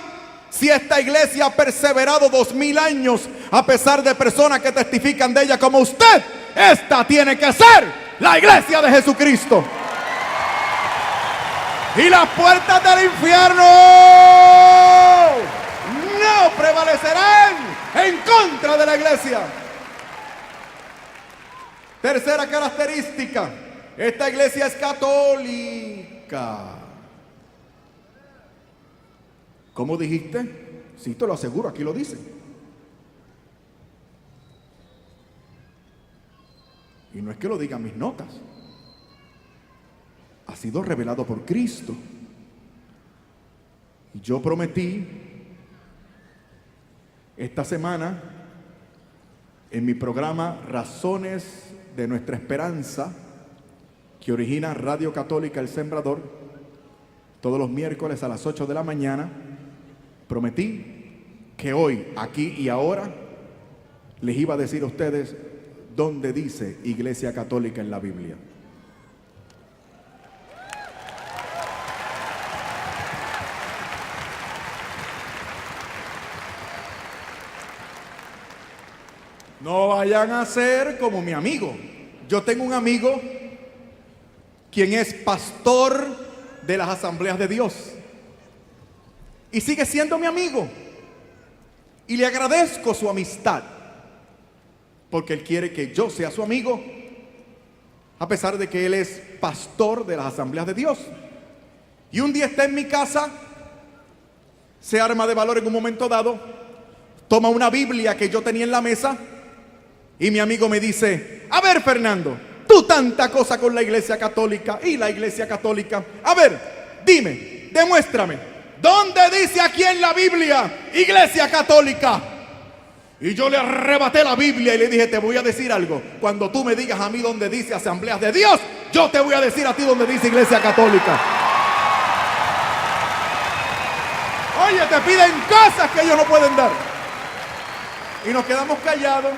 Speaker 1: Si esta iglesia ha perseverado 2000 años a pesar de personas que testifican de ella como usted, esta tiene que ser la iglesia de Jesucristo. Y las puertas del infierno no prevalecerán en contra de la iglesia. Tercera característica, esta iglesia es católica. ¿Cómo dijiste? Sí, te lo aseguro, aquí lo dice. Y no es que lo digan mis notas. Ha sido revelado por Cristo. Y yo prometí esta semana en mi programa Razones de Nuestra Esperanza, que origina Radio Católica El Sembrador, todos los miércoles a las 8 de la mañana, prometí que hoy, aquí y ahora, les iba a decir a ustedes dónde dice Iglesia Católica en la Biblia. No vayan a ser como mi amigo. Yo tengo un amigo quien es pastor de las Asambleas de Dios y sigue siendo mi amigo, y le agradezco su amistad porque él quiere que yo sea su amigo a pesar de que él es pastor de las Asambleas de Dios. Y un día está en mi casa, se arma de valor en un momento dado, toma una Biblia que yo tenía en la mesa y mi amigo me dice, a ver, Fernando, tú tanta cosa con la Iglesia Católica y la Iglesia Católica, a ver, dime, demuéstrame, ¿dónde dice aquí en la Biblia Iglesia Católica? Y yo le arrebaté la Biblia y le dije, te voy a decir algo, cuando tú me digas a mí dónde dice Asambleas de Dios, yo te voy a decir a ti dónde dice Iglesia Católica. Oye, te piden cosas que ellos no pueden dar. Y nos quedamos callados.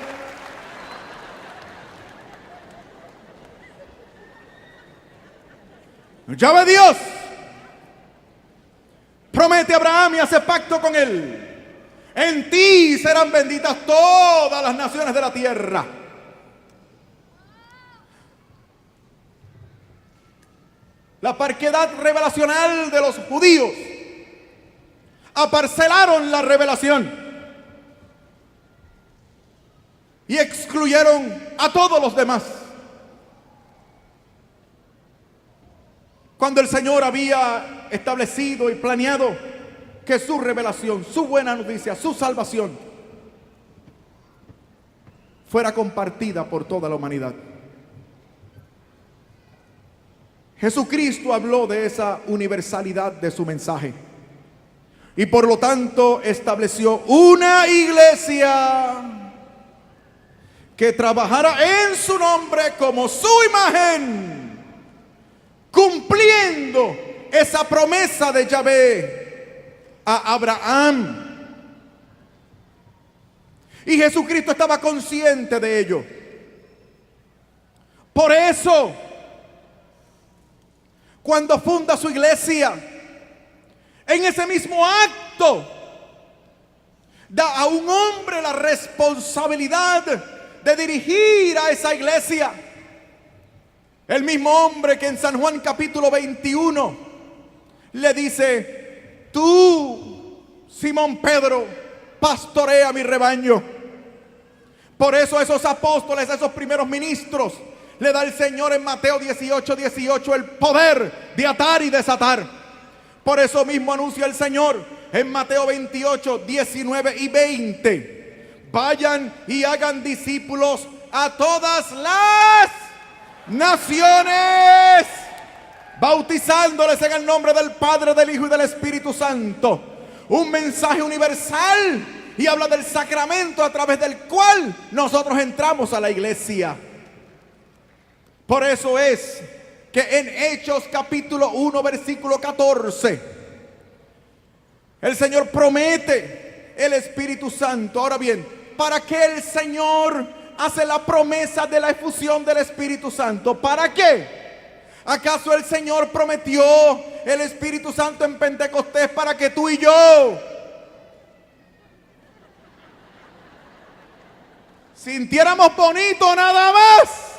Speaker 1: Llave Dios promete a Abraham y hace pacto con él. En ti serán benditas todas las naciones de la tierra. La parquedad revelacional de los judíos aparcelaron la revelación y excluyeron a todos los demás. Cuando el Señor había establecido y planeado que su revelación, su buena noticia, su salvación fuera compartida por toda la humanidad. Jesucristo habló de esa universalidad de su mensaje y por lo tanto estableció una iglesia que trabajara en su nombre como su imagen, cumpliendo esa promesa de Yahvé a Abraham. Y Jesucristo estaba consciente de ello. Por eso, cuando funda su iglesia, en ese mismo acto, da a un hombre la responsabilidad de dirigir a esa iglesia. El mismo hombre que en San Juan capítulo 21 le dice, tú, Simón Pedro, pastorea mi rebaño. Por eso a esos apóstoles, a esos primeros ministros, le da el Señor en Mateo 18:18 el poder de atar y desatar. Por eso mismo anuncia el Señor en Mateo 28:19 y 20. Vayan y hagan discípulos a todas las naciones, bautizándoles en el nombre del Padre, del Hijo y del Espíritu Santo. Un mensaje universal y habla del sacramento a través del cual nosotros entramos a la iglesia. Por eso es que en Hechos capítulo 1 versículo 14, el Señor promete el Espíritu Santo. Ahora bien, ¿para qué el Señor hace la promesa de la efusión del Espíritu Santo? ¿Para qué? ¿Acaso el Señor prometió el Espíritu Santo en Pentecostés para que tú y yo sintiéramos bonito nada más?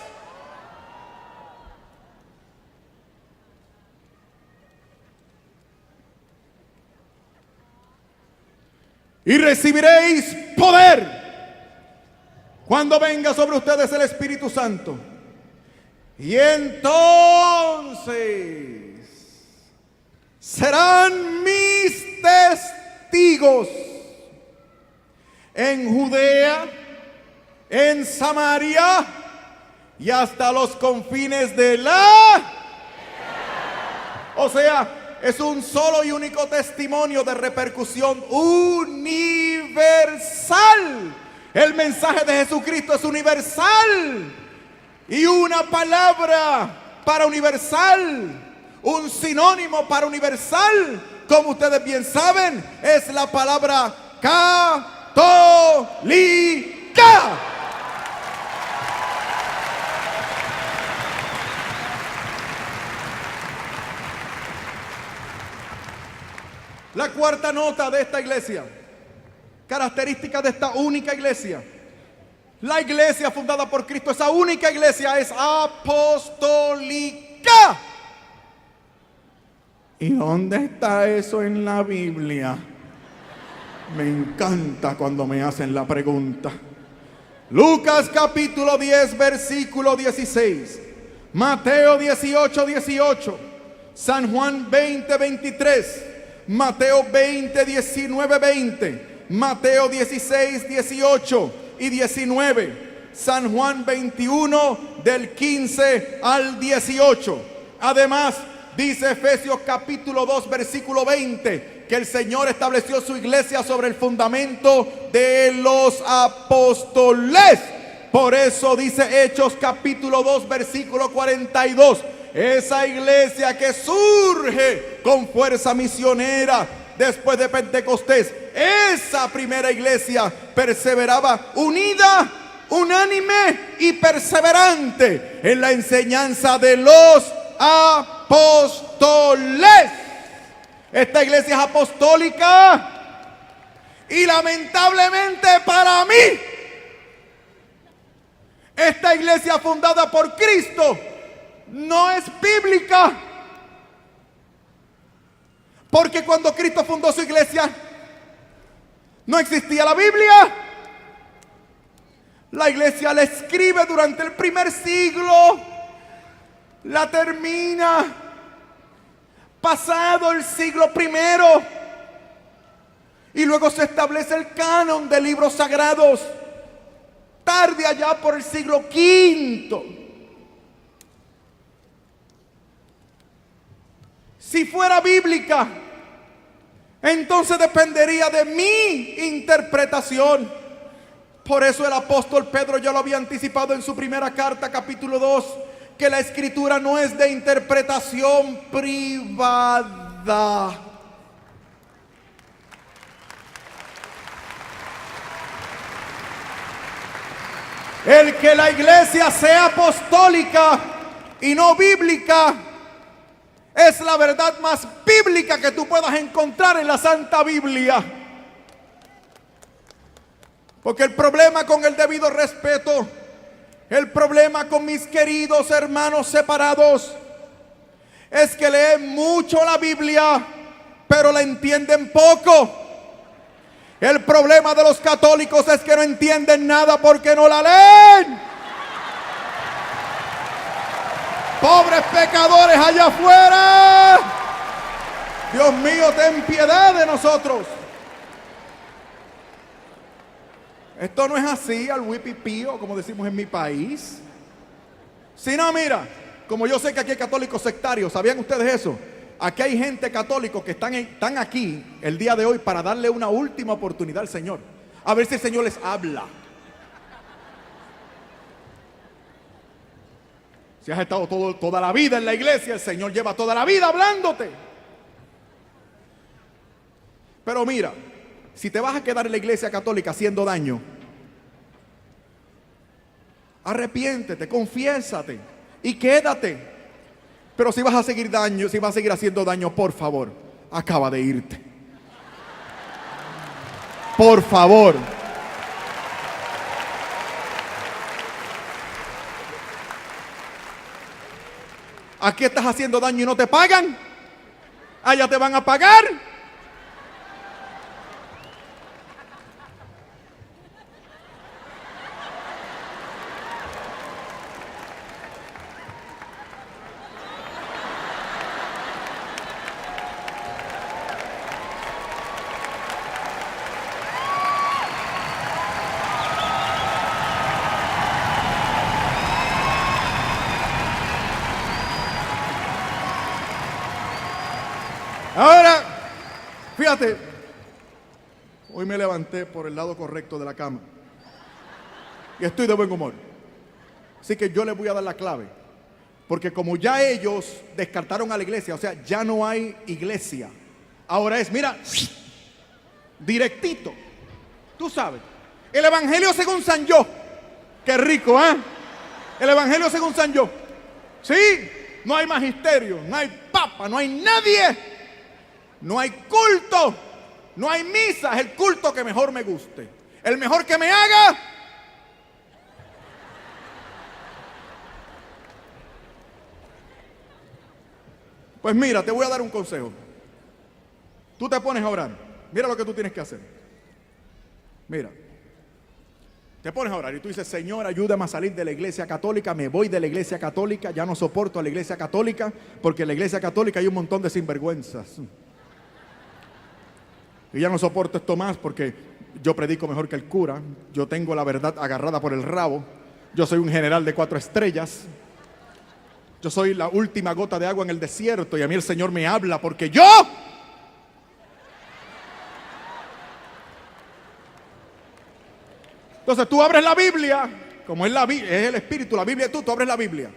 Speaker 1: Y recibiréis poder cuando venga sobre ustedes el Espíritu Santo. Y entonces serán mis testigos en Judea, en Samaria y hasta los confines de la... O sea, es un solo y único testimonio de repercusión universal. El mensaje de Jesucristo es universal. Y una palabra para universal, un sinónimo para universal, como ustedes bien saben, es la palabra católica. La cuarta nota de esta iglesia, característica de esta única iglesia. La iglesia fundada por Cristo, esa única iglesia, es apostólica. ¿Y dónde está eso en la Biblia? Me encanta cuando me hacen la pregunta. Lucas capítulo 10 versículo 16, Mateo 18, 18, San Juan 20, 23, Mateo 20, 19, 20, Mateo 16, 18 y 19, San Juan 21 del 15 al 18. Además, dice Efesios capítulo 2 versículo 20 que el Señor estableció su iglesia sobre el fundamento de los apóstoles. Por eso dice Hechos capítulo 2 versículo 42, esa iglesia que surge con fuerza misionera después de Pentecostés, esa primera iglesia perseveraba unida, unánime y perseverante en la enseñanza de los apóstoles. Esta iglesia es apostólica y lamentablemente para mí, esta iglesia fundada por Cristo no es bíblica. Porque cuando Cristo fundó su iglesia, no existía la Biblia. La iglesia la escribe durante el primer siglo, la termina pasado el siglo primero, y luego se establece el canon de libros sagrados, tarde allá por el siglo V. Si fuera bíblica, entonces dependería de mi interpretación. Por eso el apóstol Pedro ya lo había anticipado en su primera carta, capítulo 2, que la escritura no es de interpretación privada. El que la iglesia sea apostólica y no bíblica es la verdad más bíblica que tú puedas encontrar en la Santa Biblia. Porque el problema con el debido respeto, el problema con mis queridos hermanos separados, es que leen mucho la Biblia, pero la entienden poco. El problema de los católicos es que no entienden nada porque no la leen. Pobres pecadores allá afuera. Dios mío, ten piedad de nosotros. Esto no es así al huipipío, como decimos en mi país. Si no, mira, como yo sé que aquí hay católicos sectarios, ¿sabían ustedes eso? Aquí hay gente católica que están aquí el día de hoy para darle una última oportunidad al Señor. A ver si el Señor les habla. Si has estado toda la vida en la iglesia, el Señor lleva toda la vida hablándote. Pero mira, si te vas a quedar en la iglesia católica haciendo daño, arrepiéntete, confiésate y quédate. Pero si vas a seguir haciendo daño, por favor, acaba de irte. Por favor. Aquí estás haciendo daño y no te pagan. Allá te van a pagar. Ahora, fíjate, hoy me levanté por el lado correcto de la cama y estoy de buen humor. Así que yo les voy a dar la clave, porque como ya ellos descartaron a la iglesia, o sea, ya no hay iglesia. Ahora es, mira, directito. Tú sabes, el Evangelio según San Yo. Qué rico, ¿eh? El Evangelio según San Yo. Sí, no hay magisterio, no hay papa, no hay nadie. No hay culto, no hay misa, es el culto que mejor me guste. El mejor que me haga. Pues mira, te voy a dar un consejo. Tú te pones a orar. Mira lo que tú tienes que hacer. Mira, te pones a orar y tú dices: Señor, ayúdame a salir de la iglesia católica. Me voy de la iglesia católica. Ya no soporto a la iglesia católica, porque en la iglesia católica hay un montón de sinvergüenzas. Y ya no soporto esto más porque yo predico mejor que el cura. Yo tengo la verdad agarrada por el rabo. Yo soy un general de 4 estrellas. Yo soy la última gota de agua en el desierto y a mí el Señor me habla porque yo. Entonces tú abres la Biblia, como es el Espíritu, la Biblia, tú abres la Biblia.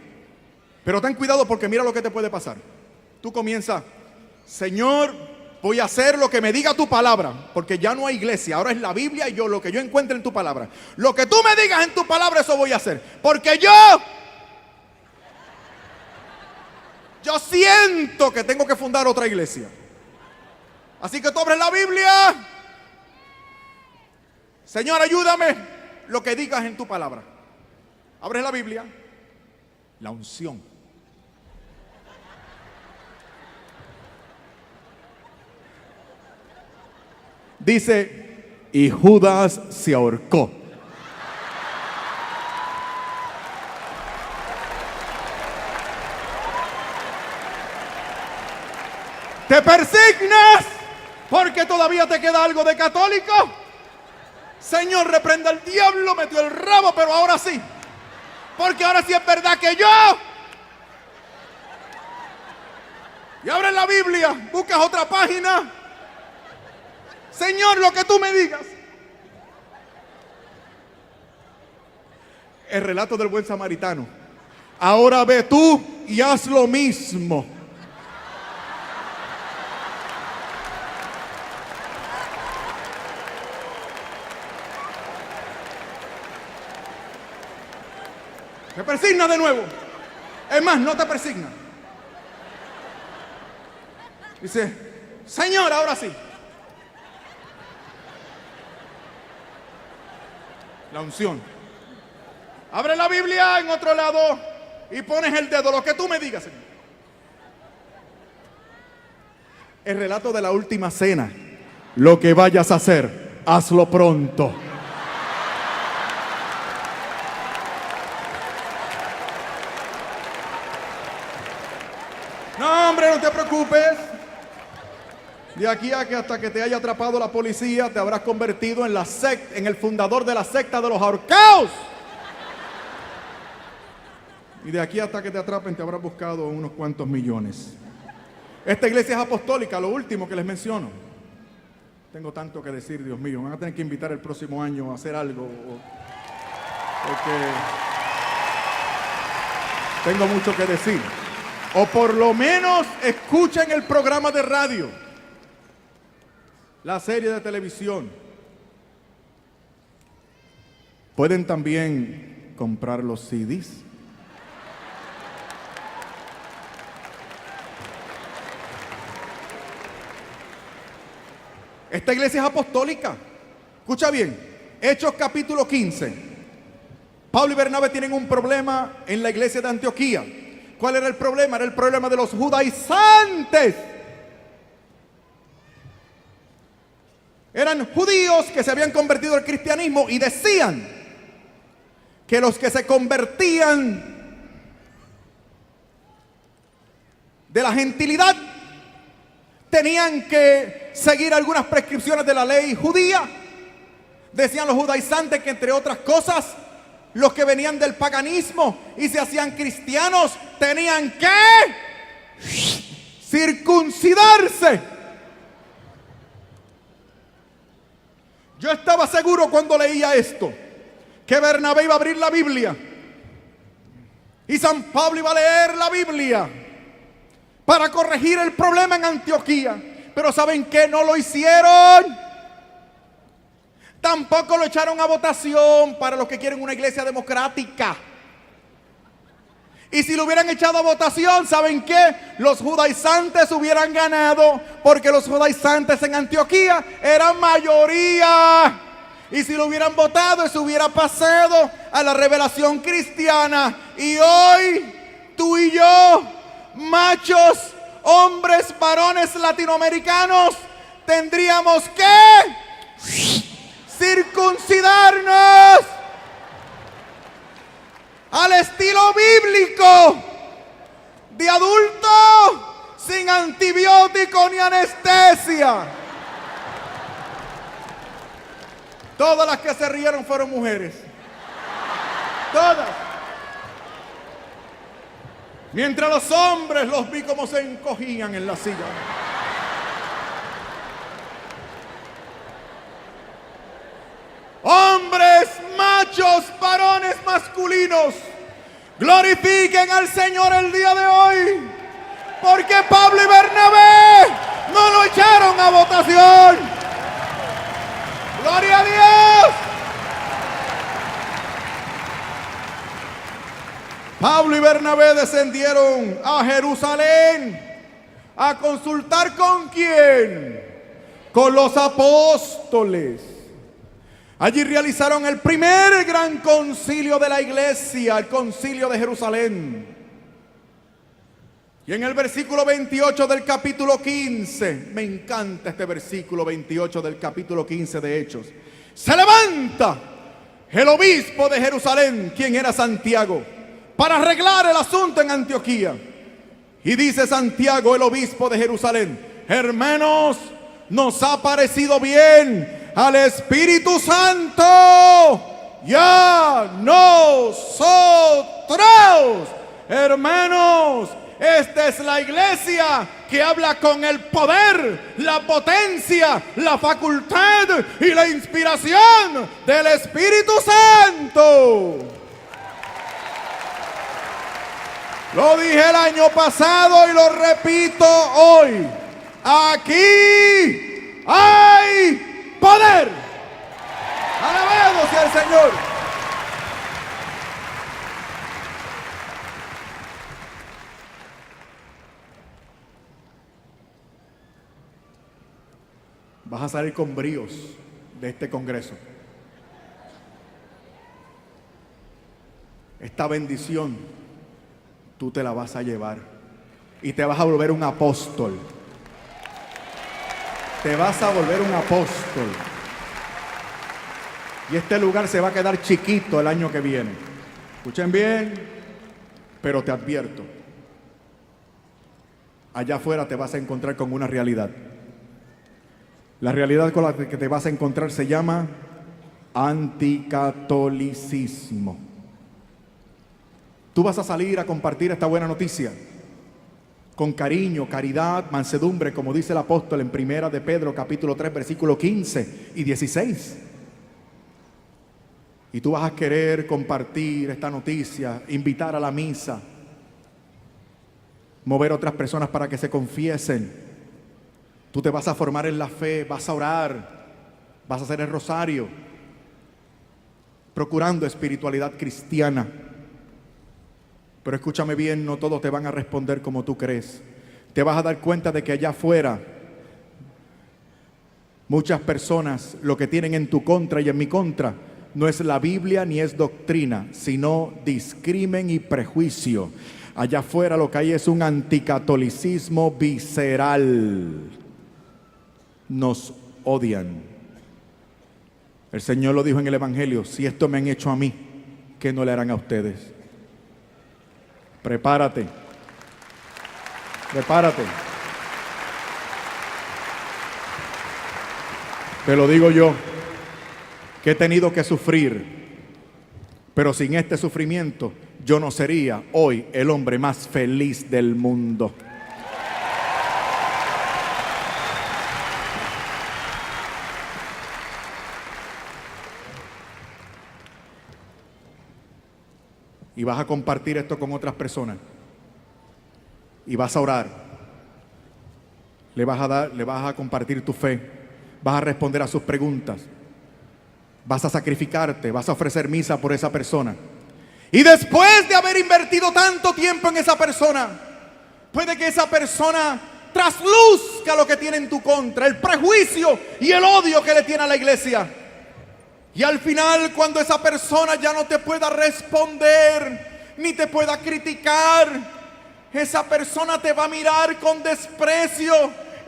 Speaker 1: Pero ten cuidado porque mira lo que te puede pasar. Tú comienzas: Señor, voy a hacer lo que me diga tu palabra, porque ya no hay iglesia, ahora es la Biblia y lo que yo encuentre en tu palabra. Lo que tú me digas en tu palabra, eso voy a hacer, porque yo siento que tengo que fundar otra iglesia. Así que tú abres la Biblia: Señor, ayúdame, lo que digas en tu palabra. Abres la Biblia, la unción. Dice: y Judas se ahorcó. ¿Te persignas porque todavía te queda algo de católico? Señor, reprenda al diablo, metió el rabo, pero ahora sí. Porque ahora sí es verdad que yo. Y abres la Biblia, buscas otra página. Señor, lo que tú me digas. El relato del buen samaritano. Ahora ve tú y haz lo mismo. Te persigna de nuevo. Es más, no te persigna. Dice: Señor, ahora sí. La unción. Abre la Biblia en otro lado y pones el dedo, lo que tú me digas, Señor. El relato de la última cena. Lo que vayas a hacer, hazlo pronto. No, hombre, no te preocupes. De aquí a que hasta que te haya atrapado la policía, te habrás convertido en el fundador de la secta de los ahorcados. Y de aquí hasta que te atrapen, te habrás buscado unos cuantos millones. Esta iglesia es apostólica, lo último que les menciono. Tengo tanto que decir, Dios mío. Me van a tener que invitar el próximo año a hacer algo. Porque tengo mucho que decir. O por lo menos escuchen el programa de radio, la serie de televisión. Pueden también comprar los CDs. Esta iglesia es apostólica. Escucha bien, Hechos capítulo 15. Pablo y Bernabé tienen un problema en la iglesia de Antioquía. ¿Cuál era el problema? Era el problema de los judaizantes. Eran judíos que se habían convertido al cristianismo y decían que los que se convertían de la gentilidad tenían que seguir algunas prescripciones de la ley judía. Decían los judaizantes que, entre otras cosas, los que venían del paganismo y se hacían cristianos tenían que circuncidarse. Yo estaba seguro cuando leía esto que Bernabé iba a abrir la Biblia y San Pablo iba a leer la Biblia para corregir el problema en Antioquía. Pero ¿saben qué? No lo hicieron. Tampoco lo echaron a votación para los que quieren una iglesia democrática. Y si lo hubieran echado a votación, ¿saben qué? Los judaizantes hubieran ganado, porque los judaizantes en Antioquía eran mayoría. Y si lo hubieran votado, eso hubiera pasado a la revelación cristiana. Y hoy, tú y yo, machos, hombres, varones latinoamericanos, tendríamos que circuncidarnos al estilo bíblico, de adulto, sin antibiótico ni anestesia. Todas las que se rieron fueron mujeres. Todas. Mientras los hombres los vi como se encogían en la silla. Hombres, machos, varones masculinos, glorifiquen al Señor el día de hoy, porque Pablo y Bernabé no lo echaron a votación. ¡Gloria a Dios! Pablo y Bernabé descendieron a Jerusalén a consultar ¿con quién? Con los apóstoles. Allí realizaron el primer gran concilio de la iglesia, el concilio de Jerusalén. Y en el versículo 28 del capítulo 15, me encanta este versículo 28 del capítulo 15 de Hechos. Se levanta el obispo de Jerusalén, quien era Santiago, para arreglar el asunto en Antioquía. Y dice Santiago, el obispo de Jerusalén: hermanos, nos ha parecido bien al Espíritu Santo y a nosotros, hermanos. Esta es la iglesia que habla con el poder, la potencia, la facultad y la inspiración del Espíritu Santo. Lo dije el año pasado y lo repito hoy. Aquí hay poder. Alabado sea el Señor. Vas a salir con bríos de este congreso. Esta bendición tú te la vas a llevar y te vas a volver un apóstol. Te vas a volver un apóstol. Y este lugar se va a quedar chiquito el año que viene. Escuchen bien, pero te advierto, allá afuera te vas a encontrar con una realidad. La realidad con la que te vas a encontrar se llama anticatolicismo. Tú vas a salir a compartir esta buena noticia con cariño, caridad, mansedumbre, como dice el apóstol en Primera de Pedro, capítulo 3, versículo 15 y 16. Y tú vas a querer compartir esta noticia, invitar a la misa, mover a otras personas para que se confiesen. Tú te vas a formar en la fe, vas a orar, vas a hacer el rosario, procurando espiritualidad cristiana. Pero escúchame bien, no todos te van a responder como tú crees. Te vas a dar cuenta de que allá afuera muchas personas lo que tienen en tu contra y en mi contra no es la Biblia ni es doctrina, sino discrimen y prejuicio. Allá afuera lo que hay es un anticatolicismo visceral. Nos odian. El Señor lo dijo en el Evangelio: si esto me han hecho a mí, ¿qué no le harán a ustedes? Prepárate. Prepárate. Te lo digo yo, que he tenido que sufrir, pero sin este sufrimiento yo no sería hoy el hombre más feliz del mundo. Y vas a compartir esto con otras personas. Y vas a orar. Le vas a compartir tu fe. Vas a responder a sus preguntas. Vas a sacrificarte. Vas a ofrecer misa por esa persona. Y después de haber invertido tanto tiempo en esa persona, puede que esa persona trasluzca lo que tiene en tu contra, el prejuicio y el odio que le tiene a la iglesia. Y al final, cuando esa persona ya no te pueda responder, ni te pueda criticar, esa persona te va a mirar con desprecio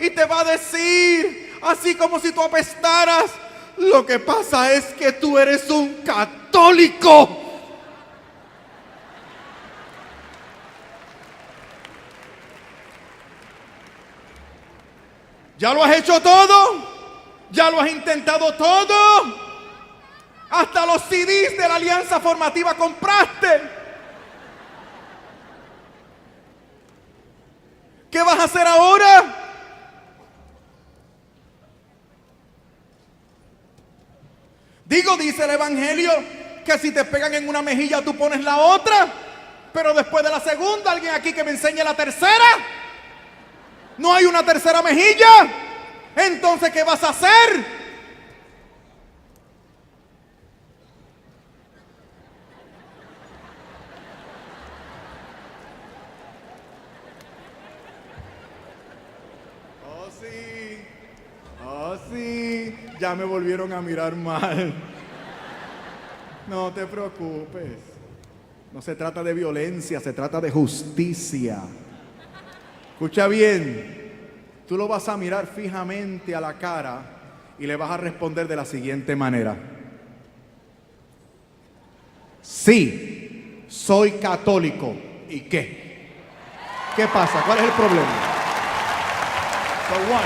Speaker 1: y te va a decir, así como si tú apestaras: lo que pasa es que tú eres un católico. Ya lo has hecho todo, ya lo has intentado todo. Hasta los CDs de la Alianza Formativa compraste. ¿Qué vas a hacer ahora? Dice el Evangelio que si te pegan en una mejilla tú pones la otra. Pero después de la segunda, alguien aquí que me enseñe la tercera. No hay una tercera mejilla. Entonces, ¿qué vas a hacer? Oh sí, ya me volvieron a mirar mal. No te preocupes. No se trata de violencia, se trata de justicia. Escucha bien, tú lo vas a mirar fijamente a la cara y le vas a responder de la siguiente manera: sí, soy católico. ¿Y qué? ¿Qué pasa? ¿Cuál es el problema? So what?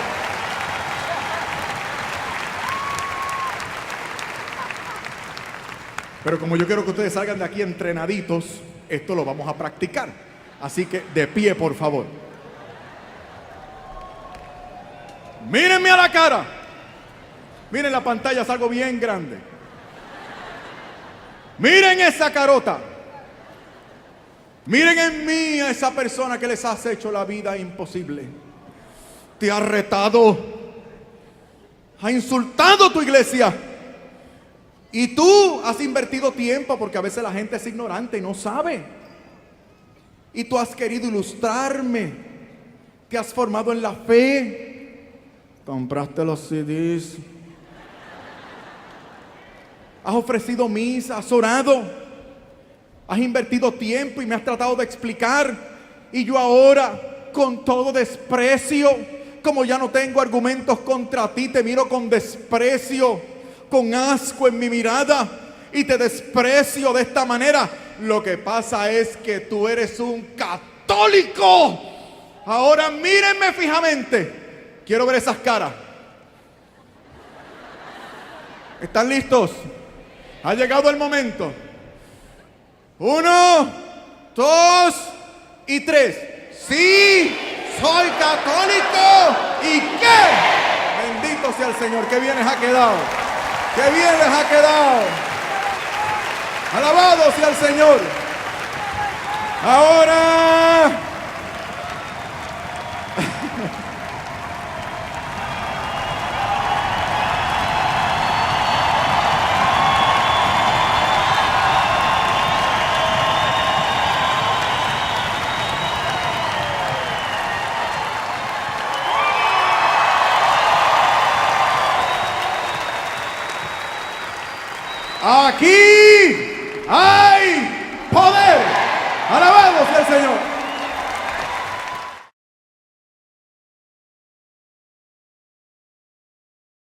Speaker 1: Pero como yo quiero que ustedes salgan de aquí entrenaditos, esto lo vamos a practicar. Así que de pie, por favor. Mírenme a la cara. Miren la pantalla, es algo bien grande. Miren esa carota. Miren en mí a esa persona que les has hecho la vida imposible. Te ha retado. Ha insultado tu iglesia. Y tú has invertido tiempo, porque a veces la gente es ignorante y no sabe. Y tú has querido ilustrarme. Te has formado en la fe. Compraste los CDs. Has ofrecido misa, has orado. Has invertido tiempo y me has tratado de explicar. Y yo ahora, con todo desprecio, como ya no tengo argumentos contra ti, te miro con desprecio, con asco en mi mirada, y te desprecio de esta manera. Lo que pasa es que tú eres un católico. Ahora mírenme fijamente. Quiero ver esas caras. ¿Están listos? Ha llegado el momento. 1, 2 y 3. Sí, soy católico. ¿Y qué? Bendito sea el Señor. Qué bien les ha quedado. Qué bien les ha quedado. Alabado sea el Señor. Ahora, aquí hay poder. Alabado sea el Señor.